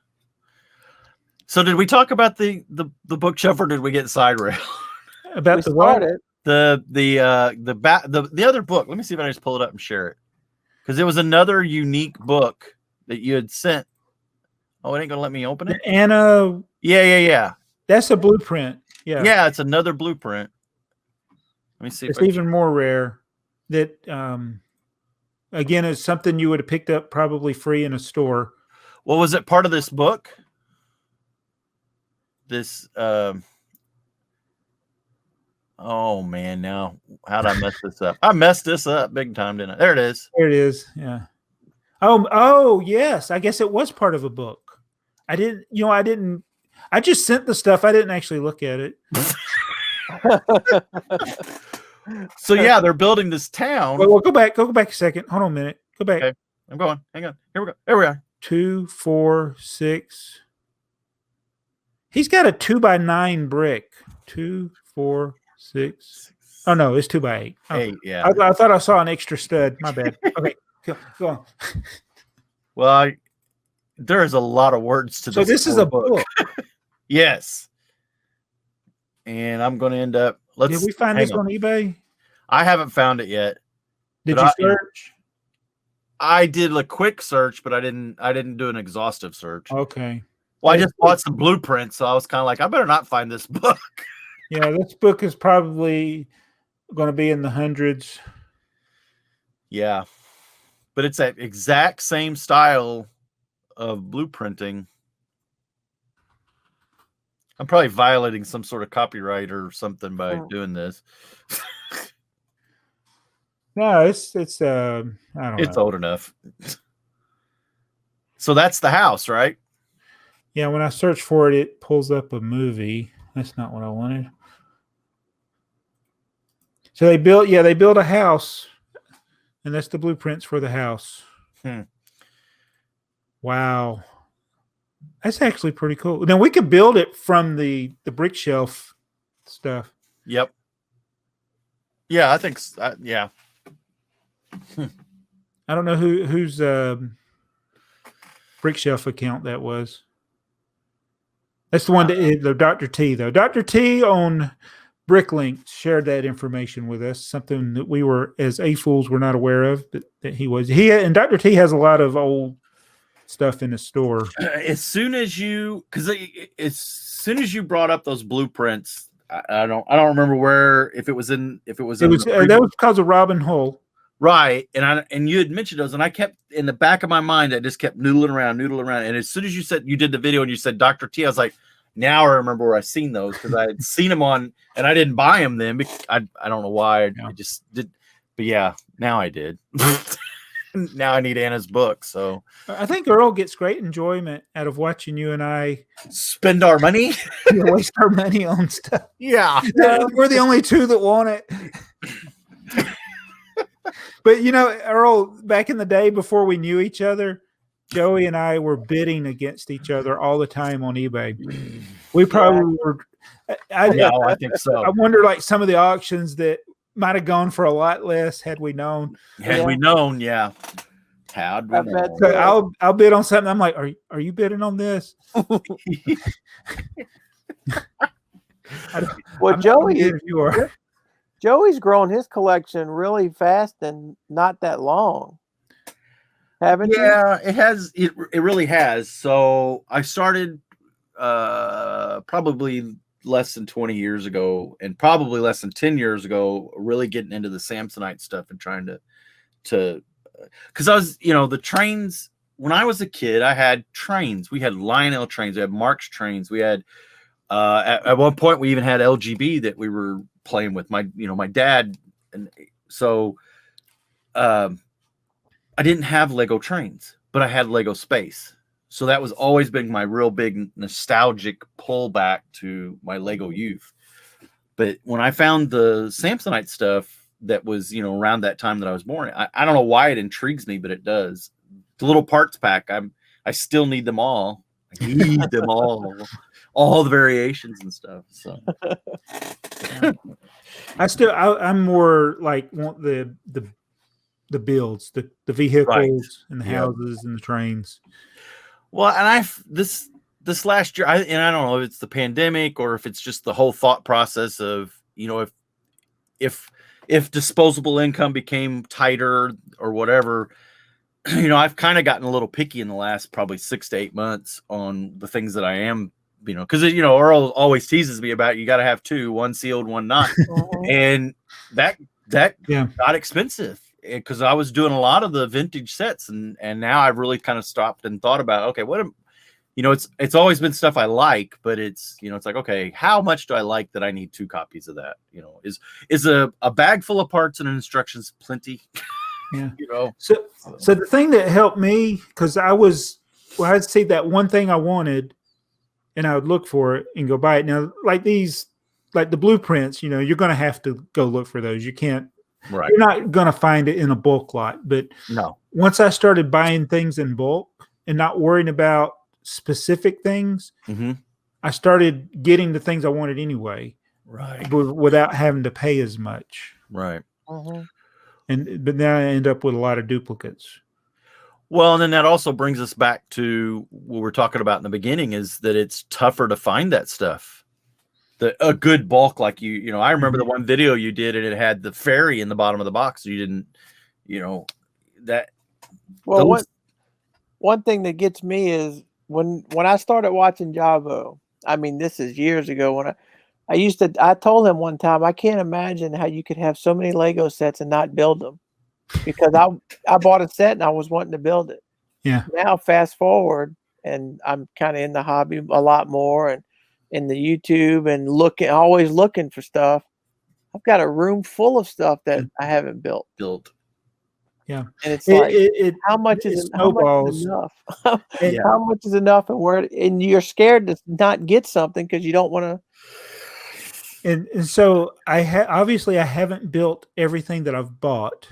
So, did we talk about the bookshelf, or did we get side rail? About the what? The other book. Let me see if I can just pull it up and share it. Because it was another unique book that you had sent. Oh, it ain't gonna let me open it. Anna. Yeah. That's a blueprint. Yeah. Yeah, it's another blueprint. Let me see. It's even more rare. That again is something you would have picked up probably free in a store. Well, was it part of this book? This. Oh man, now how'd I mess this up? I messed this up big time, didn't I? There it is. There it is. Yeah. Oh yes. I guess it was part of a book. I just sent the stuff. I didn't actually look at it. So yeah, they're building this town. Well, go back a second. Hold on a minute. Go back. Okay. I'm going. Hang on. Here we go. There we are. 2, 4, 6. He's got a 2x9 brick. 2, 4, 6. Oh no, it's 2x8. Oh, 8. Yeah. I thought I saw an extra stud. My bad. Okay, go on. Well, there is a lot of words to this. So this is a book. Yes. And I'm going to end up. Did we find this on eBay? I haven't found it yet. Did you search? I did a quick search, but I didn't do an exhaustive search. Okay. Well, I just bought some blueprints, so I was kind of like, I better not find this book. Yeah, this book is probably going to be in the hundreds. Yeah. But it's that exact same style of blueprinting. I'm probably violating some sort of copyright or something by doing this. No, it's I don't know. It's old enough. So that's the house, right? Yeah, when I search for it, it pulls up a movie. That's not what I wanted. So they built a house, and that's the blueprints for the house. Wow. That's actually pretty cool. Now we could build it from the brick shelf stuff. Yep. Yeah, I think yeah. I don't know whose brick shelf account that was. That's the one the Dr. T though. Dr. T on Bricklink shared that information with us. Something that we were as AFoOLs were not aware of, but that he was. And Dr. T has a lot of old stuff in the store. As soon as you brought up those blueprints, I don't remember where that was because of Robin Hull, right? And you had mentioned those, and I kept in the back of my mind, I just kept noodling around, and as soon as you said you did the video and you said Dr. T, I was like, now I remember where I seen those because I had seen them on, and I didn't buy them then. I don't know why. I just did, but yeah, now I did. Now I need Anna's book. So I think Earl gets great enjoyment out of watching you and I spend our money, waste our money on stuff. Yeah, we're the only two that want it. But Earl, back in the day before we knew each other, Joey and I were bidding against each other all the time on eBay. We probably were. I think so. I wonder, like some of the auctions that might have gone for a lot less had we known. Had we known, yeah. How'd we know? So I'll bid on something. I'm like, are you bidding on this? Well, you are. Joey's grown his collection really fast and not that long. Haven't you? Yeah, it has. It really has. So I started probably less than 20 years ago, and probably less than 10 years ago, really getting into the Samsonite stuff and trying to because I was, the trains. When I was a kid, I had trains. We had Lionel trains. We had Mark's trains. We had at one point we even had LGB that we were playing with. My dad, and so I didn't have Lego trains. but I had Lego space. So that was always been my real big nostalgic pullback to my Lego youth. But when I found the Samsonite stuff that was, you know, around that time that I was born, I don't know why it intrigues me, but it does. The little parts pack, I still need them all. I need them all the variations and stuff. So I'm more like want the builds, the vehicles and the houses and the trains. Well, and this last year, I don't know if it's the pandemic or if it's just the whole thought process of, you know, if disposable income became tighter or whatever, you know, I've kind of gotten a little picky in the last probably 6 to 8 months on the things that I am, you know, because, you know, Earl always teases me about you got to have two, one sealed, one not. And that got expensive because I was doing a lot of the vintage sets, and now I've really kind of stopped and thought about, okay, you know, it's always been stuff I like, but it's, you know, it's like, okay, how much do I like that I need 2 copies of that? You know, is a bag full of parts and instructions plenty? Yeah. You know, so the thing that helped me, because I'd see that one thing I wanted and I would look for it and go buy it. Now, like the blueprints, you know, you're going to have to go look for those. You can't, right. You're not going to find it in a bulk lot. But no, once I started buying things in bulk and not worrying about specific things, I started getting the things I wanted anyway, right, without having to pay as much, right. But now I end up with a lot of duplicates. Well, and then that also brings us back to what we're talking about in the beginning, is that it's tougher to find that stuff, a good bulk. Like you know, I remember the one video you did, and it had the fairy in the bottom of the box. You didn't, you know, that. Well, one thing that gets me is when I started watching Jaabo. I mean, this is years ago. When I told him one time, I can't imagine how you could have so many Lego sets and not build them, because I bought a set and I was wanting to build it. Yeah. Now fast forward, and I'm kind of in the hobby a lot more and in the YouTube and always looking for stuff. I've got a room full of stuff that I haven't built. Yeah. And it's like, how much is enough? Yeah. How much is enough, and you're scared to not get something because you don't want to. And so obviously I haven't built everything that I've bought,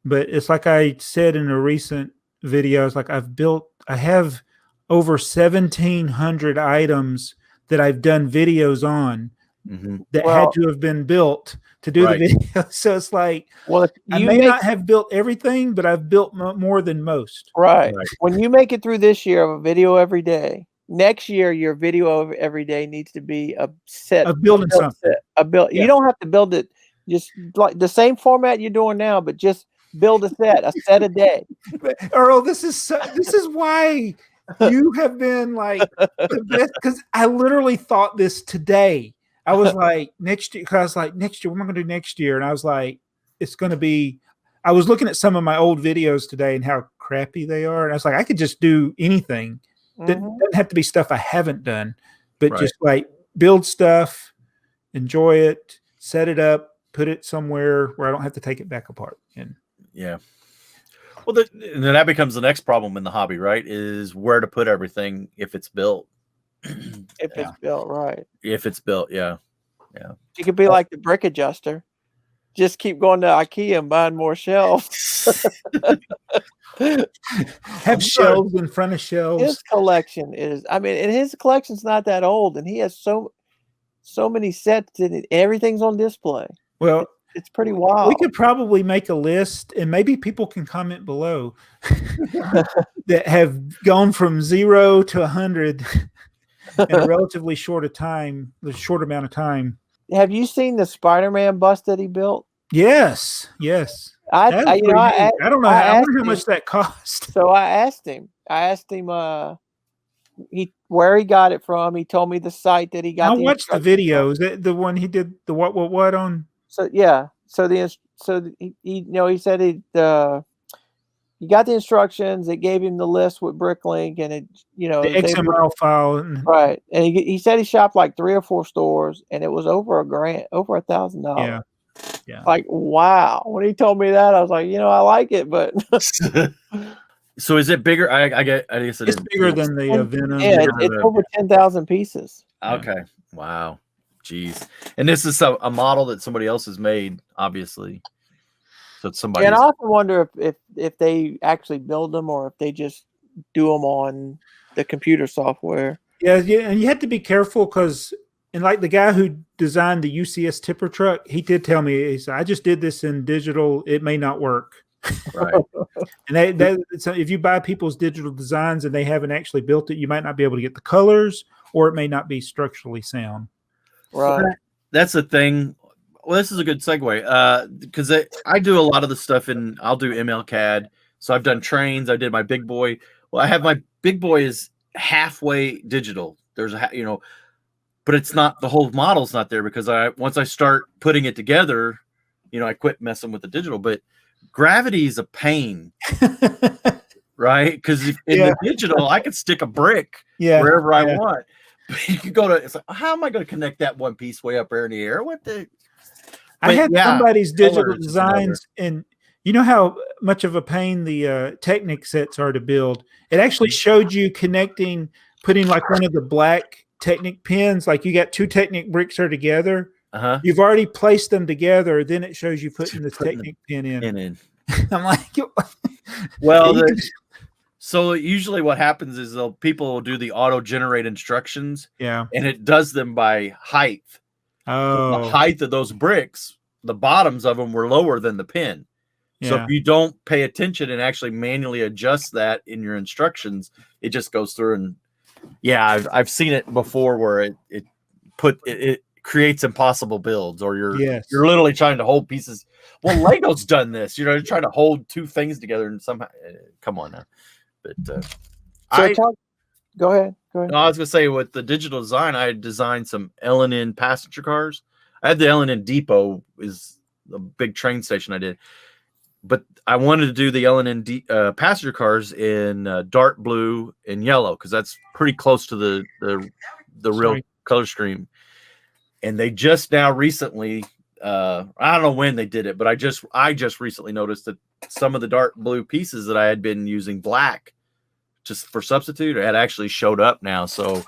but it's like I said in a recent video, it's like I have over 1,700 items that I've done videos on that had to have been built to do the video. So it's like, I may not have built everything, but I've built more than most. Right. When you make it through this year of a video every day, next year your video every day needs to be a set of building something. You don't have to build it just like the same format you're doing now, but just build a set a day. Earl, this is why you have been like the best, because I literally thought this today. I was like, next year, what am I going to do next year? And I was like, it's going to be, I was looking at some of my old videos today and how crappy they are. And I was like, I could just do anything. That doesn't have to be stuff I haven't done, but just like build stuff, enjoy it, set it up, put it somewhere where I don't have to take it back apart. And well, then that becomes the next problem in the hobby, right? Is where to put everything if it's built. If it's built, right. If it's built, yeah. You could be like the brick adjuster. Just keep going to IKEA and buying more shelves. Have shelves in front of shelves. His collection is, and his collection's not that old, and he has so many sets in it. Everything's on display. Well, it's pretty wild. We could probably make a list, and maybe people can comment below that have gone from 0 to 100 in a relatively short amount of time. Have you seen the Spider-Man bust that he built? Yes. I don't know. I wonder how much that cost. So I asked him where he got it from. He told me the site that he got. I watched the video. Is that the one he did the what on? So yeah. He said he got the instructions. It gave him the list with Bricklink, and the XML file. Right. And he said he shopped like 3 or 4 stores, and it was over $1,000. Yeah. Like, wow. When he told me that, I was like, I like it, but So is it bigger? I guess It's bigger than the Venom. Yeah, it's over 10,000 pieces. Okay. Wow. Jeez. And this is a model that somebody else has made, obviously. So it's somebody. And I often wonder if they actually build them or if they just do them on the computer software. Yeah, and you have to be careful because, and like the guy who designed the UCS tipper truck, he did tell me, he said, I just did this in digital. It may not work. Right. And so if you buy people's digital designs and they haven't actually built it, you might not be able to get the colors, or it may not be structurally sound. Right. That's the thing. Well, this is a good segue because I do a lot of the stuff I'll do MLCAD. So I've done trains. I did my big boy. Well, I have my big boy is halfway digital. There's but it's not, the whole model's not there because once I start putting it together, I quit messing with the digital. But gravity is a pain, right? Because in the digital, I could stick a brick wherever I want. But you could it's like, how am I going to connect that one piece way up there in the air? I had somebody's digital designs, and you know how much of a pain the Technic sets are to build. It actually showed you putting like one of the black Technic pins, like you got two Technic BrickTsar together. You've already placed them together. Then it shows you putting the Technic pin in. I'm like, well, so usually what happens is people will do the auto-generate instructions. Yeah. And it does them by height. Oh. The height of those bricks, the bottoms of them were lower than the pin. Yeah. So if you don't pay attention and actually manually adjust that in your instructions, it just goes through and I've seen it before where it creates impossible builds, or you're literally trying to hold pieces. Well, Lego's done this. You're trying to hold two things together and somehow come on now. But go ahead. No, I was gonna say with the digital design, I designed some L&N passenger cars. I had the L&N Depot is a big train station I did, but I wanted to do the L&N passenger cars in dark blue and yellow because that's pretty close to the real color stream. And they just now recently, I don't know when they did it, but I just recently noticed that some of the dark blue pieces that I had been using black just for substitute had actually showed up now. So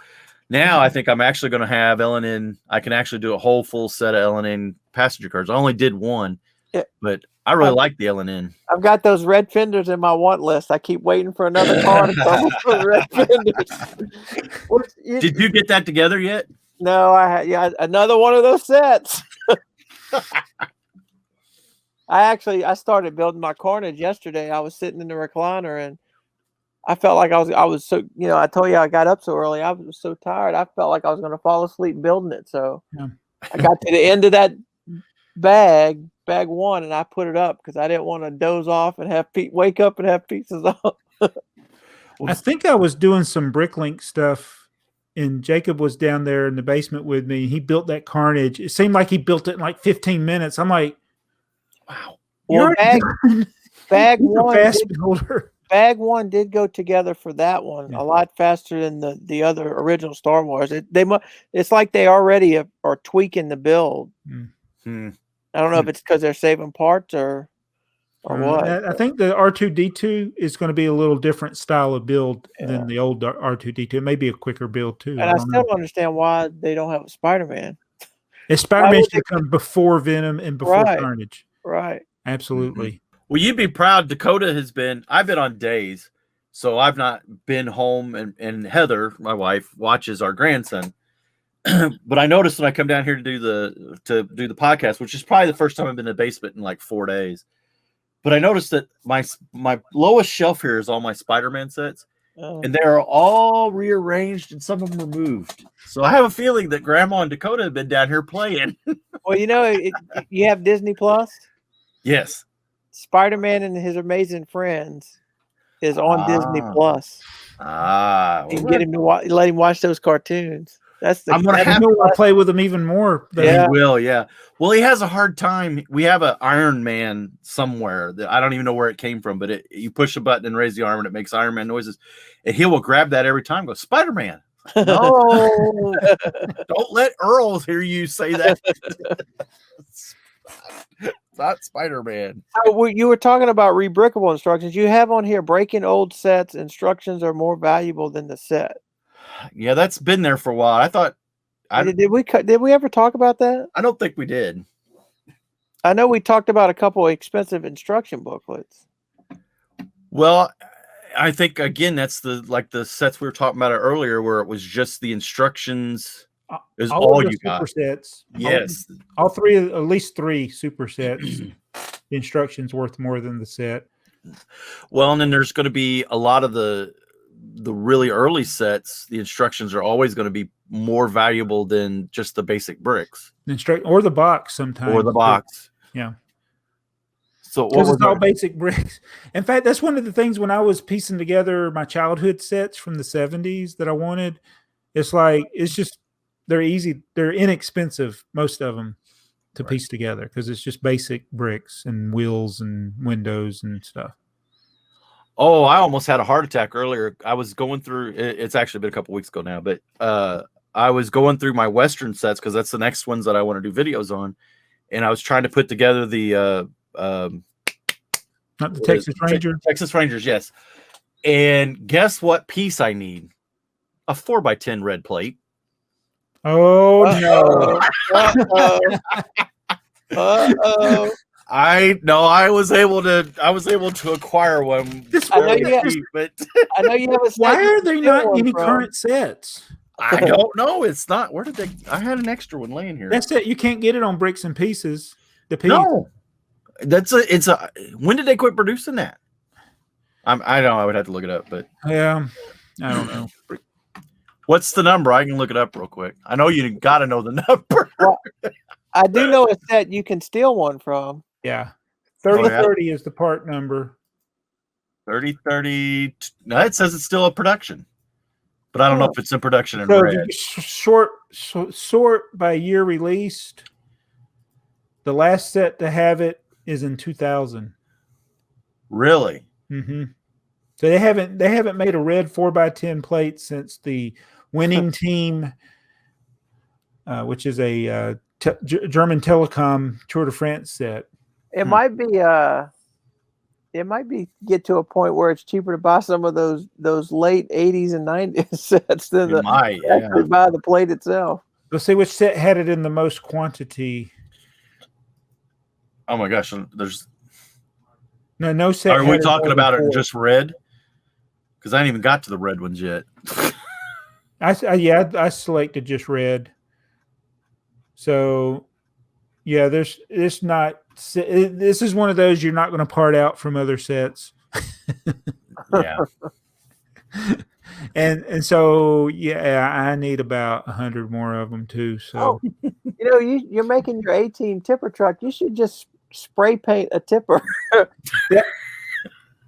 now I think I'm actually going to have L&N. I can actually do a whole full set of L&N passenger cars. I only did one, but I really like the L&N. I've got those red fenders in my want list. I keep waiting for another car to come for red fenders. Did you get that together yet? No, I had another one of those sets. I started building my Carnage yesterday. I was sitting in the recliner and I felt like I was so, I told you I got up so early. I was so tired. I felt like I was going to fall asleep building it. So I got to the end of that bag one, and I put it up because I didn't want to doze off and wake up and have pieces off. I think I was doing some Bricklink stuff, and Jacob was down there in the basement with me. He built that Carnage. It seemed like he built it in like 15 minutes. I'm like, wow. Well, bag one. Fast builder. Bag one did go together for that one a lot faster than the other original Star Wars. It's like they already are tweaking the build. Mm-hmm. I don't know if it's because they're saving parts or what. I think the R2-D2 is going to be a little different style of build than the old R2-D2. It may be a quicker build too. And I still don't understand why they don't have a Spider-Man. Spider-Man should come before Venom and before Carnage. Right. Absolutely. Mm-hmm. Well, you'd be proud. Dakota I've been on days, so I've not been home, and Heather, my wife, watches our grandson. But I noticed when I come down here to do the podcast, which is probably the first time I've been in the basement in like 4 days. But I noticed that my lowest shelf here is all my Spider-Man sets, and they're all rearranged and some of them removed. So I have a feeling that Grandma and Dakota have been down here playing. Well, you have Disney Plus. Yes. Spider-Man and His Amazing Friends is on Disney Plus. You can get him to let him watch those cartoons. I'm going to have to play with him even more. He will, yeah. Well, he has a hard time. We have an Iron Man somewhere that I don't even know where it came from, but you push a button and raise the arm and it makes Iron Man noises. And he will grab that every time and go, Spider-Man. No, don't let Earl hear you say that. not Spider-Man. So you were talking about rebrickable instructions. You have on here breaking old sets. Instructions are more valuable than the set. Yeah, that's been there for a while. I thought. Did we ever talk about that? I don't think we did. I know we talked about a couple of expensive instruction booklets. Well, I think again that's the sets we were talking about earlier, where it was just the instructions is all you got. Supersets. Yes, all three, at least 3 supersets. The instructions worth more than the set. Well, and then there's going to be a lot of the really early sets. The instructions are always going to be more valuable than just the basic bricks. Or the box sometimes. Or the box. Yeah. So because it's all basic bricks. In fact, that's one of the things when I was piecing together my childhood sets from the 70s that I wanted. It's like, they're easy. They're inexpensive, most of them, to piece together because it's just basic bricks and wheels and windows and stuff. Oh, I almost had a heart attack earlier. I was going through, it's actually been a couple weeks ago now, but I was going through my Western sets because that's the next ones that I want to do videos on. And I was trying to put together the not the Texas Rangers. Texas Rangers, yes. And guess what piece I need? A 4x10 red plate. Oh no! I was able to acquire one. I know you have a set. Why are there not any current sets? I don't know. It's not. Where did they? I had an extra one laying here. That's it. You can't get it on Bricks and Pieces. The piece. No. It's a. When did they quit producing that? I know. I would have to look it up, but yeah, I don't know. What's the number? I can look it up real quick. I know you got to know the number. Well, I do know a set you can steal one from. Yeah, 3030 is the part number. 3030. No, it says it's still a production, but I don't know if it's in production in so red. Sort by year released. The last set to have it is in 2000. Really? Mm-hmm. So they haven't made a red 4x10 plate since the winning team, which is a German Telecom Tour de France set. It might be get to a point where it's cheaper to buy some of those late 80s and 90s sets than actually buy the plate itself. Let's see which set had it in the most quantity. Oh my gosh, there's no set. Are we talking about it in just red? Because I ain't even got to the red ones yet. I selected just red. So yeah, it's not. This is one of those you're not going to part out from other sets. Yeah. And so yeah, I need about 100 more of them too. So you're making your A-Team tipper truck. You should just spray paint a tipper. Yeah.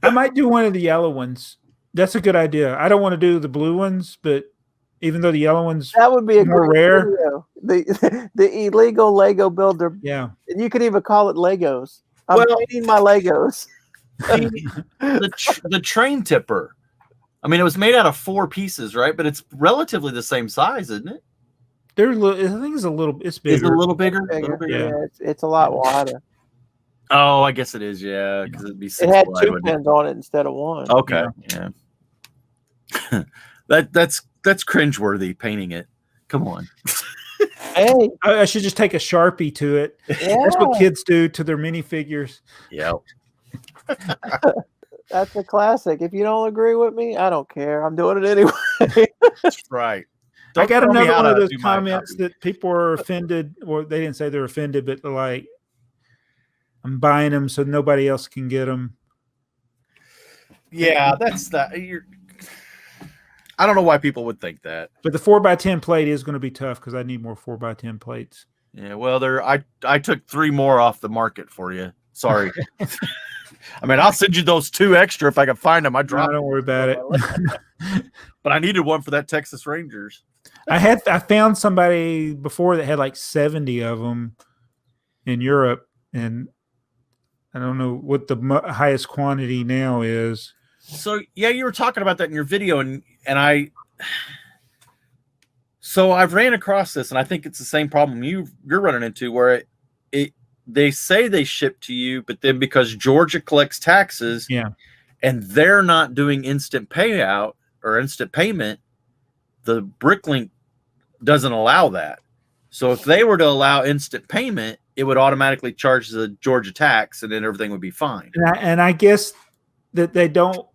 I might do one of the yellow ones. That's a good idea. I don't want to do the blue ones, but even though the yellow ones that would be more rare. Video. The illegal Lego builder. Yeah. And you could even call it Legos. I'm painting my Legos. the train tipper. I mean, it was made out of 4 pieces, right? But it's relatively the same size, isn't it? I think it's a little. It's bigger. Is it a little bigger? Yeah, it's a lot wider. Oh, I guess it is. Yeah, because it'd be. It had 2 pins on it instead of 1. Okay, yeah. that's cringeworthy painting it. Come on. Hey, I should just take a Sharpie to it. Yeah. That's what kids do to their minifigures. Yeah. That's a classic. If you don't agree with me, I don't care. I'm doing it anyway. That's right. I got another one of those comments that people are offended, or they didn't say they're offended, but they're like, I'm buying them so nobody else can get them. Yeah, that's that. I don't know why people would think that. But the 4x10 plate is going to be tough because I need more 4x10 plates. Yeah, well, I took 3 more off the market for you. Sorry. I mean, I'll send you those 2 extra if I can find them. Don't worry about it. But I needed one for that Texas Rangers. I found somebody before that had like 70 of them in Europe, and I don't know what the highest quantity now is. So yeah, you were talking about that in your video, and so I've ran across this, and I think it's the same problem you're running into, where they say they ship to you, but then because Georgia collects taxes, Yeah. and they're not doing instant payout or instant payment, the Bricklink doesn't allow that. So if they were to allow instant payment, it would automatically charge the Georgia tax, and then everything would be fine. And I guess that they don't.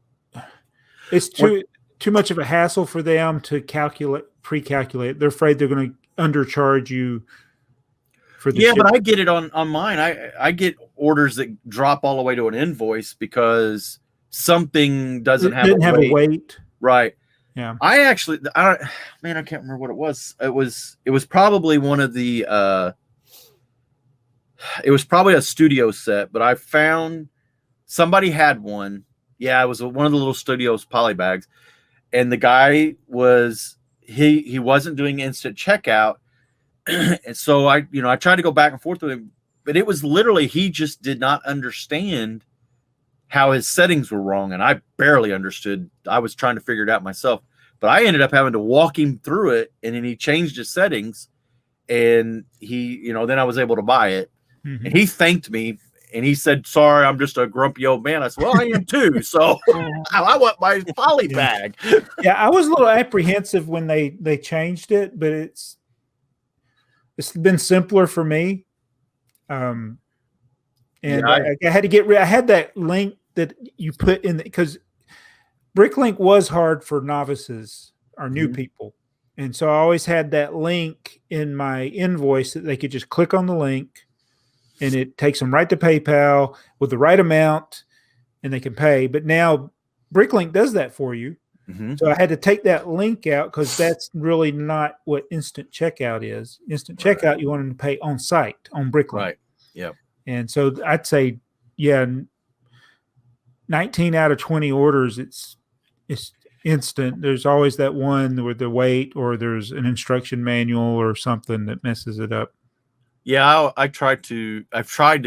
It's too much of a hassle for them to pre-calculate. They're afraid they're going to undercharge you for the shipment. But I get it on mine. I get orders that drop all the way to an invoice because something doesn't have a weight. Right. Yeah. I can't remember what it was. It was probably one of the it was probably a studio set, but I found somebody had one. Yeah, it was one of the little studios poly bags. And the guy was he wasn't doing instant checkout. And so I tried to go back and forth with him, but it was literally he just did not understand how his settings were wrong, and I barely understood. I was trying to figure it out myself, but I ended up having to walk him through it, and then he changed his settings, and then I was able to buy it. Mm-hmm. And he thanked me, and he said, "Sorry, I'm just a grumpy old man." I said, "Well, I am too, so I want my poly bag." Yeah, I was a little apprehensive when they changed it, but it's been simpler for me. And I had to get rid. I had that link that you put in because Bricklink was hard for novices or new people, and so I always had that link in my invoice that they could just click on the link, and it takes them right to PayPal with the right amount, and they can pay. But now Bricklink does that for you. Mm-hmm. So I had to take that link out because that's really not what instant checkout is. Instant checkout, you want them to pay on site on Bricklink. Right. Yeah. And so I'd say, 19 out of 20 orders, it's instant. There's always that one with the wait, or there's an instruction manual or something that messes it up. Yeah, I've tried to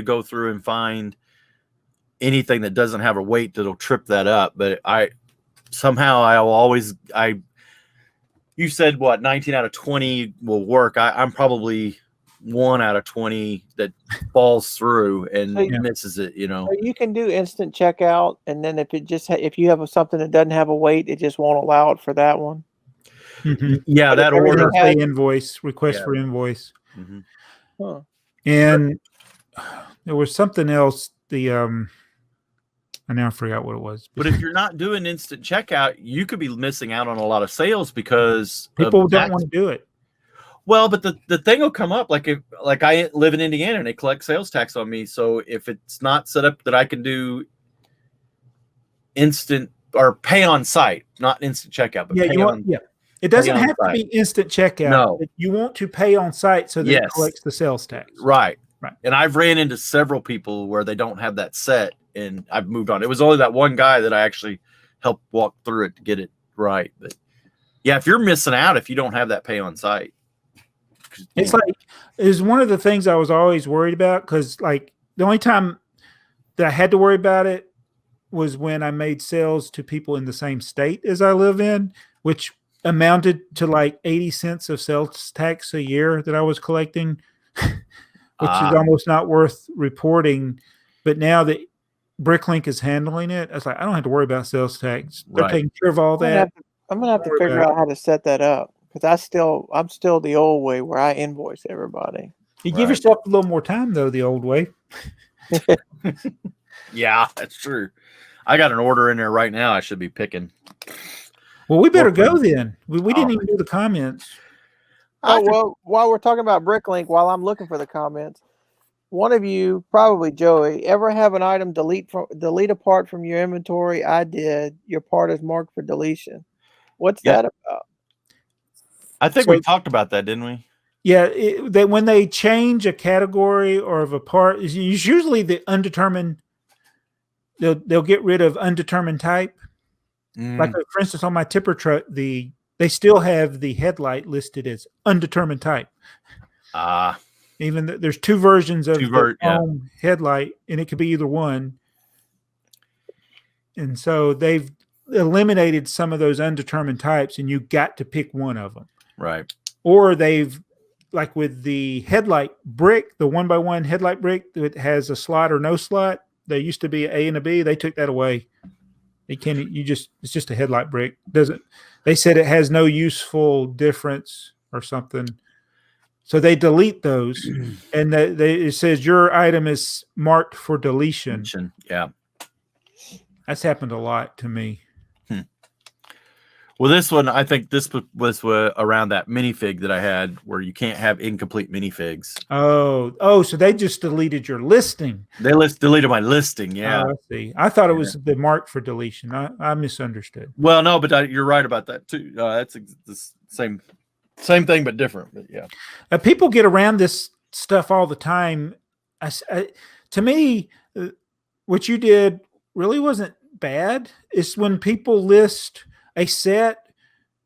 go through and find anything that doesn't have a wait that'll trip that up, but you said what, 19 out of 20 will work. I'm probably 1 out of 20 that falls through and misses it, So you can do instant checkout, and then if you have something that doesn't have a wait, it just won't allow it for that one. Mm-hmm. Yeah, that order invoice request for invoice. Mm-hmm. Huh. And there was something else. I now forgot what it was. But if you're not doing instant checkout, you could be missing out on a lot of sales because people don't want to do it. Well, but the thing will come up like I live in Indiana and they collect sales tax on me. So if it's not set up that I can do instant or pay on site, not instant checkout, but it doesn't have to be instant checkout. No, you want to pay on site so that it collects the sales tax. Right. And I've ran into several people where they don't have that set, and I've moved on. It was only that one guy that I actually helped walk through it to get it right. But yeah, if you're missing out if you don't have that pay on site. It's one of the things I was always worried about, because the only time that I had to worry about it was when I made sales to people in the same state as I live in, which amounted to 80 cents of sales tax a year that I was collecting, which is almost not worth reporting. But now that Bricklink is handling it, I was like, I don't have to worry about sales tax. They're taking care of all that. I'm gonna have to figure out how to set that up. Because I'm still the old way where I invoice everybody. You give yourself a little more time, though, the old way. Yeah, that's true. I got an order in there right now I should be picking. Well, we better go then. We didn't even do the comments. Well, while we're talking about Bricklink, while I'm looking for the comments, one of you, probably Joey, ever have an item delete a part from your inventory? I did. Your part is marked for deletion. What's that about? I think we talked about that, didn't we? Yeah, when they change a category or of a part, it's usually the undetermined. They'll get rid of undetermined type. Like for instance, on my tipper truck, they still have the headlight listed as undetermined type. Even there's two versions of the headlight, and it could be either one. And so they've eliminated some of those undetermined types, and you got to pick one of them. Right. Or they've like with the headlight brick, the 1x1 headlight brick that has a slot or no slot. There used to be an A and a B. They took that away. They can't. It's just a headlight brick. Doesn't. They said it has no useful difference or something. So they delete those, and it says your item is marked for deletion. Yeah, that's happened a lot to me. Well, this one, I think this was around that minifig that I had where you can't have incomplete minifigs. Oh, so they just deleted your listing. They deleted my listing, yeah. Oh, I see. I thought it was the mark for deletion. I misunderstood. Well, no, but you're right about that too. That's the same thing, but different. But yeah. People get around this stuff all the time. To me, what you did really wasn't bad. It's when people list a set,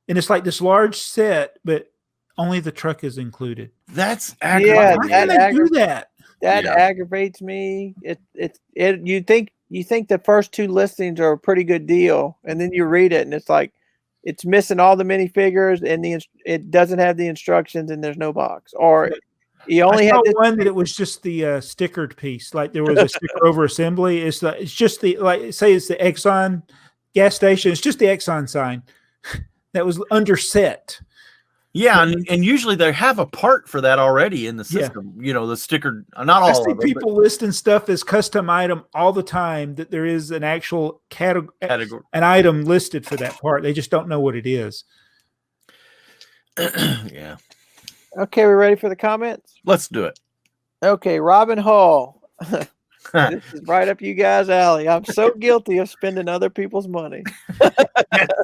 and it's like this large set, but only the truck is included. That's aggravating. Why can they do that? That aggravates me. You think the first two listings are a pretty good deal, and then you read it, and it's like it's missing all the minifigures, and it doesn't have the instructions, and there's no box, or you only have one that it was just the stickered piece, like there was a sticker over assembly. It's just the say it's the Exxon gas station. It's just the Exxon sign that was underset. Yeah, and usually they have a part for that already in the system. Yeah. You know, the sticker. Not all. I see people listing stuff as custom item all the time. That there is an actual category, an item listed for that part. They just don't know what it is. Yeah. Okay, we ready for the comments? Let's do it. Okay, Robin Hall. This is right up you guys' alley. I'm so guilty of spending other people's money.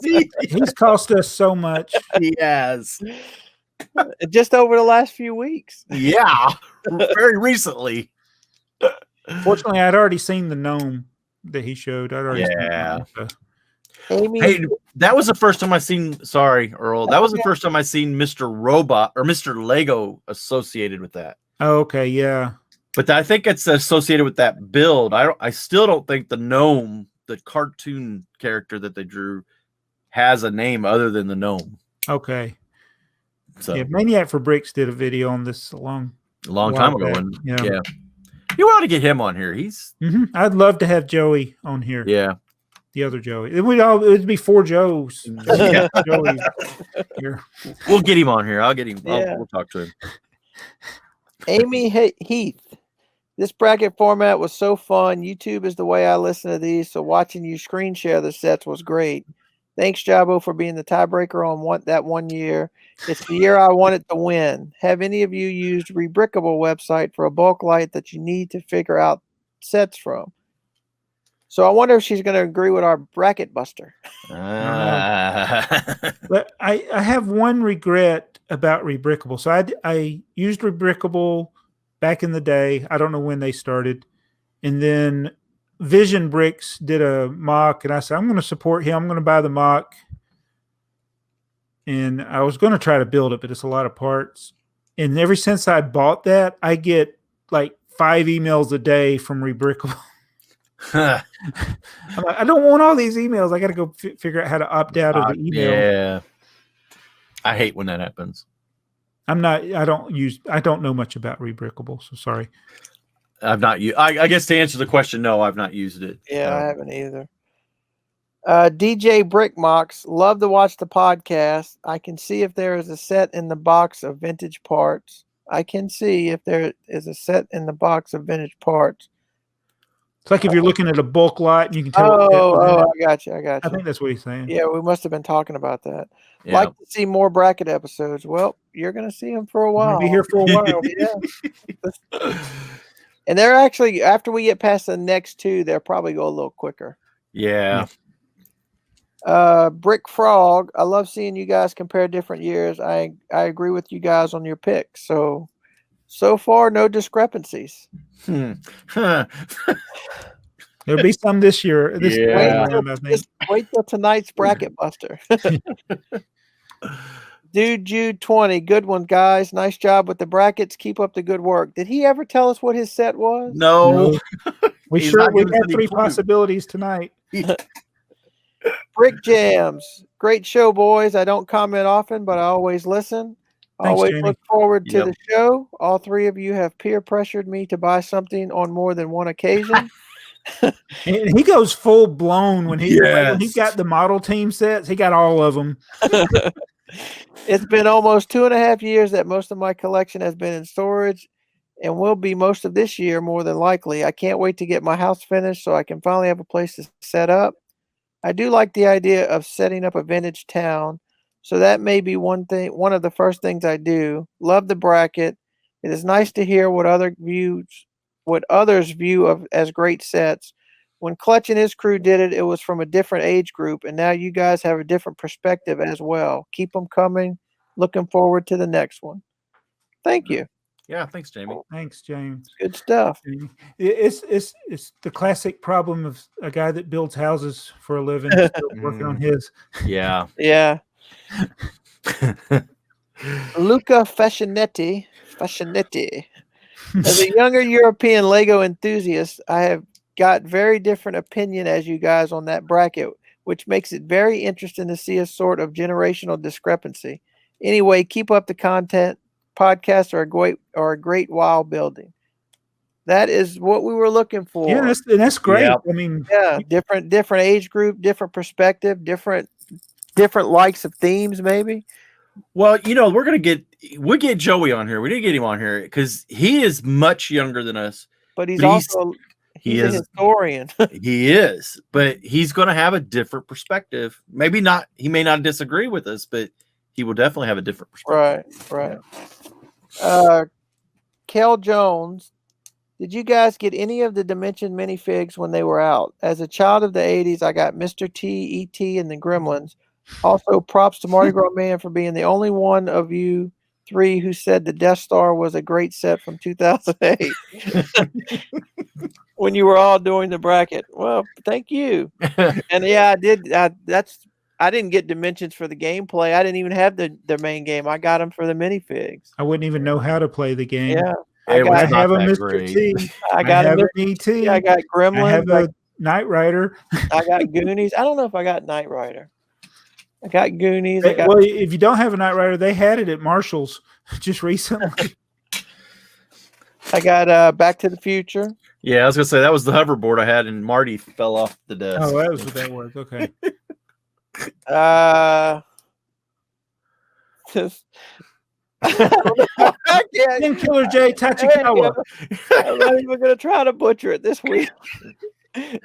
He's cost us so much. He has. Just over the last few weeks. Yeah, very recently. Fortunately, I'd already seen the gnome that he showed. I'd already seen the gnome, Amy, hey, that was the first time I seen. Sorry, Earl. That was the first time I seen Mr. Robot or Mr. Lego associated with that. Oh, okay, yeah. But I think it's associated with that build. I still don't think the gnome, the cartoon character that they drew, has a name other than the gnome. Okay. So yeah, Maniac for Bricks did a video on this a long time ago. Yeah. You ought to get him on here. He's. I'd love to have Joey on here. Yeah. The other Joey. It would be 4 Joes. Yeah. Joey's here. We'll get him on here. I'll get him. Yeah. We'll talk to him. Amy Heath. This bracket format was so fun. YouTube is the way I listen to these, so watching you screen share the sets was great. Thanks, Jaabo, for being the tiebreaker on that 1 year. It's the year I wanted to win. Have any of you used Rebrickable website for a bulk light that you need to figure out sets from? So I wonder if she's going to agree with our bracket buster. But I have one regret about Rebrickable. So I used Rebrickable back in the day. I don't know when they started. And then Vision Bricks did a mock, and I said, I'm going to support him. I'm going to buy the mock. And I was going to try to build it, but it's a lot of parts. And ever since I bought that, I get like 5 emails a day from Rebrickable. I'm like, I don't want all these emails. I got to go figure out how to opt out of the email. Yeah. I hate when that happens. I don't know much about Rebrickable, so sorry. I've not used. I guess to answer the question, no, I've not used it. Yeah, I haven't either. DJ Brickmox, love to watch the podcast. I can see if there is a set in the box of vintage parts. It's like if you're looking at a bulk lot and you can tell. I got you. I think that's what he's saying. Yeah, we must have been talking about that. Yeah. Like to see more bracket episodes. Well, you're going to see them for a while. We'll be here for a while. Yeah. And they're actually, after we get past the next 2, they'll probably go a little quicker. Yeah. Brick Frog, I love seeing you guys compare different years. I agree with you guys on your picks. So far, no discrepancies. There'll be some this year. Just wait till tonight's bracket buster. Dude, Jude 20, good one, guys. Nice job with the brackets. Keep up the good work. Did he ever tell us what his set was? No. We had 3 possibilities tonight. Brick Jams, great show, boys. I don't comment often, but I always listen. Thanks, Always Jamie. look forward to Yep. the show. All three of you have peer pressured me to buy something on more than one occasion. And he goes full blown when he Yes. got the model team sets. He got all of them. It's been almost 2.5 years that most of my collection has been in storage, and will be most of this year more than likely. I can't wait to get my house finished so I can finally have a place to set up. I do like the idea of setting up a vintage town, so that may be one of the first things I do. Love the bracket. It is nice to hear what others view of as great sets. When Clutch and his crew did it, it was from a different age group, and now you guys have a different perspective as well. Keep them coming. Looking forward to the next one. Thank you. Yeah, thanks, Jamie. Thanks, James. Good stuff. It's the classic problem of a guy that builds houses for a living, still working on his. Yeah. Yeah. Luca Fascinetti. As a younger European Lego enthusiast, I have got very different opinion as you guys on that bracket, which makes it very interesting to see a sort of generational discrepancy. Anyway, keep up the content. Podcasts are a great while building. That is what we were looking for. Yeah, that's great. Yep. I mean, Yeah, different age group, different perspective, different likes of themes, maybe. Well, we'll get Joey on here. We need to get him on here because he is much younger than us. But he's But also he's a historian. He is, but he's going to have a different perspective. Maybe not. He may not disagree with us, but he will definitely have a different perspective. Right. Kel Jones, did you guys get any of the Dimension minifigs when they were out? As a child of the 80s, I got Mr. T, E.T., and the Gremlins. Also, props to Mardigrasman for being the only one of you three who said the Death Star was a great set from 2008 when you were all doing the bracket. Well, thank you. And yeah, I did. I didn't get Dimensions for the gameplay. I didn't even have the main game. I got them for the minifigs. I wouldn't even know how to play the game. Yeah. I have a Mr. Great. T. I got have an ET. I got Gremlins. I have a Knight Rider. I got Goonies. I don't know if I got Knight Rider. I got Goonies. Well, if you don't have a Knight Rider, they had it at Marshall's just recently. I got Back to the Future. Yeah, I was gonna say that was the hoverboard I had, and Marty fell off the desk. Oh, that was what that was. Okay. Killer J Tachikawa. I'm not even gonna try to butcher it this week. And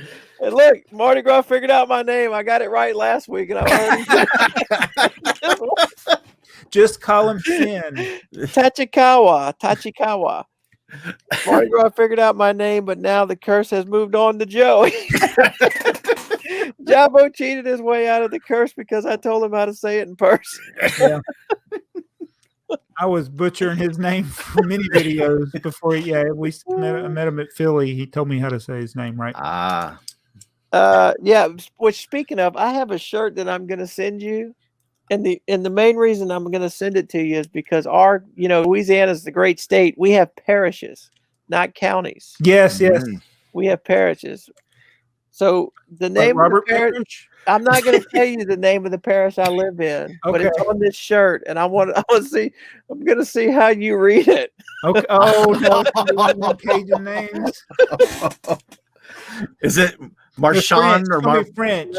look, Mardi Gras figured out my name. I got it right last week, and I already just call him Finn. Tachikawa. Mardi Gras figured out my name, but now the curse has moved on to Joey. Jaabo cheated his way out of the curse because I told him how to say it in person. Yeah. I was butchering his name for many videos before. I met him at Philly. He told me how to say his name right. Yeah. Which, speaking of, I have a shirt that I'm going to send you, and the main reason I'm going to send it to you is because Louisiana is the great state. We have parishes, not counties. Yes. We have parishes. So the name of the parish. I'm not going to tell you the name of the parish I live in, but it's on this shirt, and I want to see. I'm going to see how you read it. Okay. Oh no, Cajun names. Is it Marchand or French?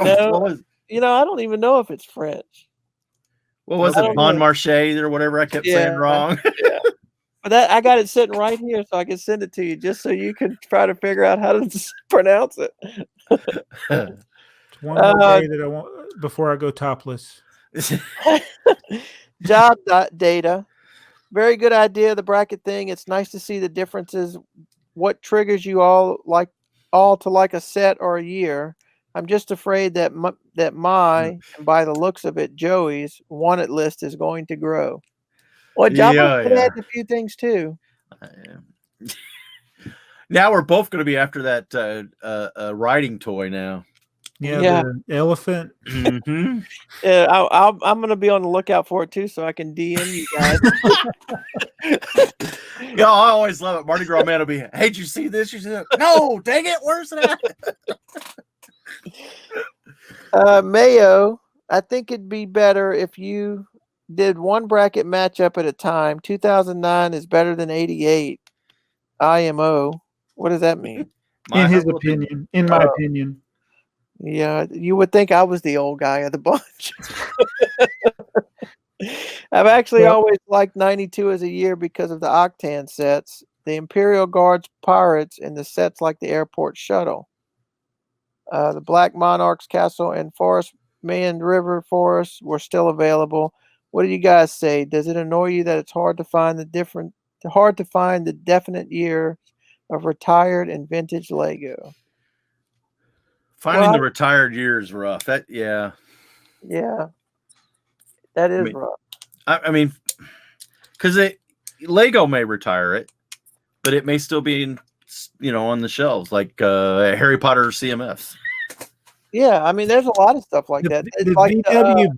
No, I don't even know if it's French. What was it, Bon Marché or whatever? I kept saying wrong. Yeah. But I got it sitting right here, so I can send it to you, just so you can try to figure out how to pronounce it. One more day that I want before I go topless. Job data. Very good idea, the bracket thing. It's nice to see the differences. What triggers you all to like a set or a year? I'm just afraid that and by the looks of it, Joey's wanted list is going to grow. Well, Jaabo could add a few things too. Now we're both going to be after that riding toy now. Yeah. The elephant. Mm-hmm. I'm going to be on the lookout for it too, so I can DM you guys. I always love it. Mardi Gras man will be, hey, did you see this? You see that? No, dang it, where's it at? Mayo, I think it'd be better if you did one bracket matchup at a time. 2009 is better than 88. IMO. What does that mean? In his opinion. In my opinion. Yeah, you would think I was the old guy of the bunch. I've actually always liked 92 as a year because of the Octan sets, the Imperial Guards Pirates, and the sets like the Airport Shuttle. The Black Monarchs Castle and Forest Man River Forest were still available. What do you guys say? Does it annoy you that it's hard to find the definite year of retired and vintage Lego? Finding the retired year is rough. Yeah, that is rough. I mean, because Lego may retire it, but it may still be in, on the shelves like Harry Potter CMFs. Yeah, I mean, there's a lot of stuff like that. It's the like VW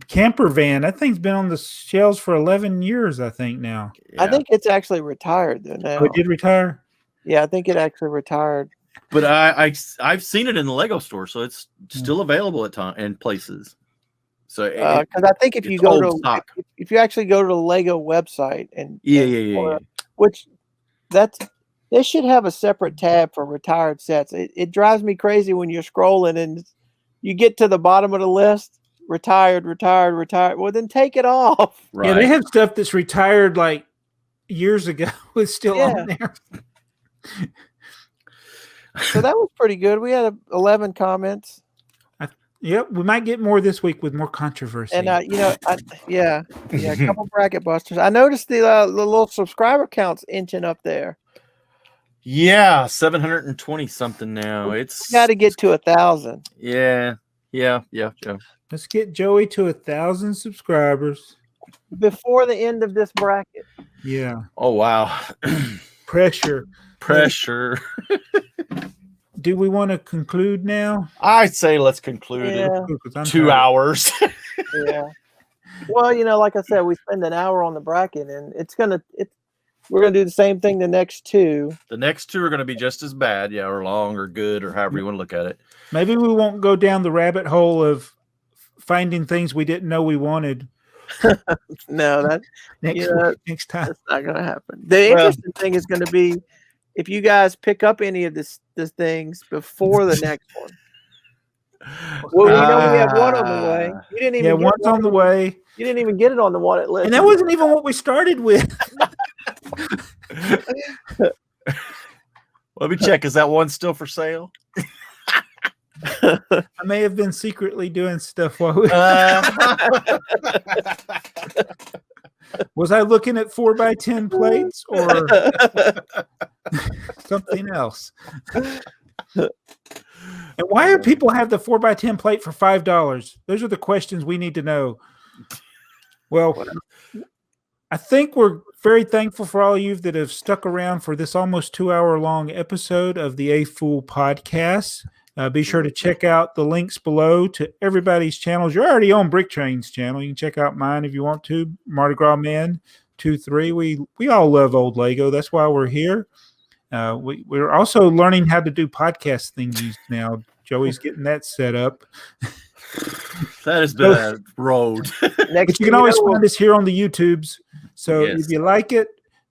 camper van, that thing's been on the shelves for 11 years, I think now. Yeah. I think it's actually retired though now. Oh, it did retire? Yeah, I think it actually retired. But I've seen it in the Lego store, so it's still available in places. So because I think if you go to if you actually go to the Lego website and which they should have a separate tab for retired sets. It drives me crazy when you're scrolling and you get to the bottom of the list, retired. Well, then take it off. Right. Yeah, they have stuff that's retired like years ago. It's still on there. So that was pretty good. We had 11 comments. Yep, we might get more this week with more controversy. And a couple bracket busters. I noticed the little subscriber counts inching up there. Yeah, 720 something now. It's got to get to 1,000. Yeah. Let's get Joey to 1,000 subscribers before the end of this bracket. Yeah. Oh wow. Pressure. Do we want to conclude now? I'd say let's conclude in 2 hours. Yeah. Well, like I said, we spend an hour on the bracket, and we're gonna do the same thing the next two. The next two are gonna be just as bad, or long or good, or however you want to look at it. Maybe we won't go down the rabbit hole of finding things we didn't know we wanted. No, that next time. That's not gonna happen. The interesting thing is gonna be if you guys pick up any of these things before the next one. Well, we have one on the way. You didn't even one's on the way. You didn't even get it on the wanted list. And that wasn't even what we started with. Let me check. Is that one still for sale? I may have been secretly doing stuff while we was I looking at 4x10 plates or something else? And why do people have the 4x10 plate for $5? Those are the questions we need to know. Well, I think we're very thankful for all of you that have stuck around for this almost 2-hour-long episode of the AFoOL podcast. Be sure to check out the links below to everybody's channels. You're already on BrickTrains channel. You can check out mine if you want to. Mardigrasman23. We all love old Lego. That's why we're here. We're also learning how to do podcast thingies now. Joey's getting that set up. That has been a road. But you can always find us here on the YouTubes. So if you like it,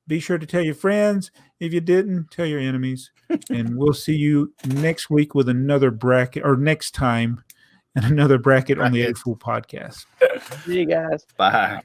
be sure to tell your friends. If you didn't, tell your enemies. And we'll see you next week with another bracket, or next time, and another bracket on the AFoOL podcast. See you guys. Bye.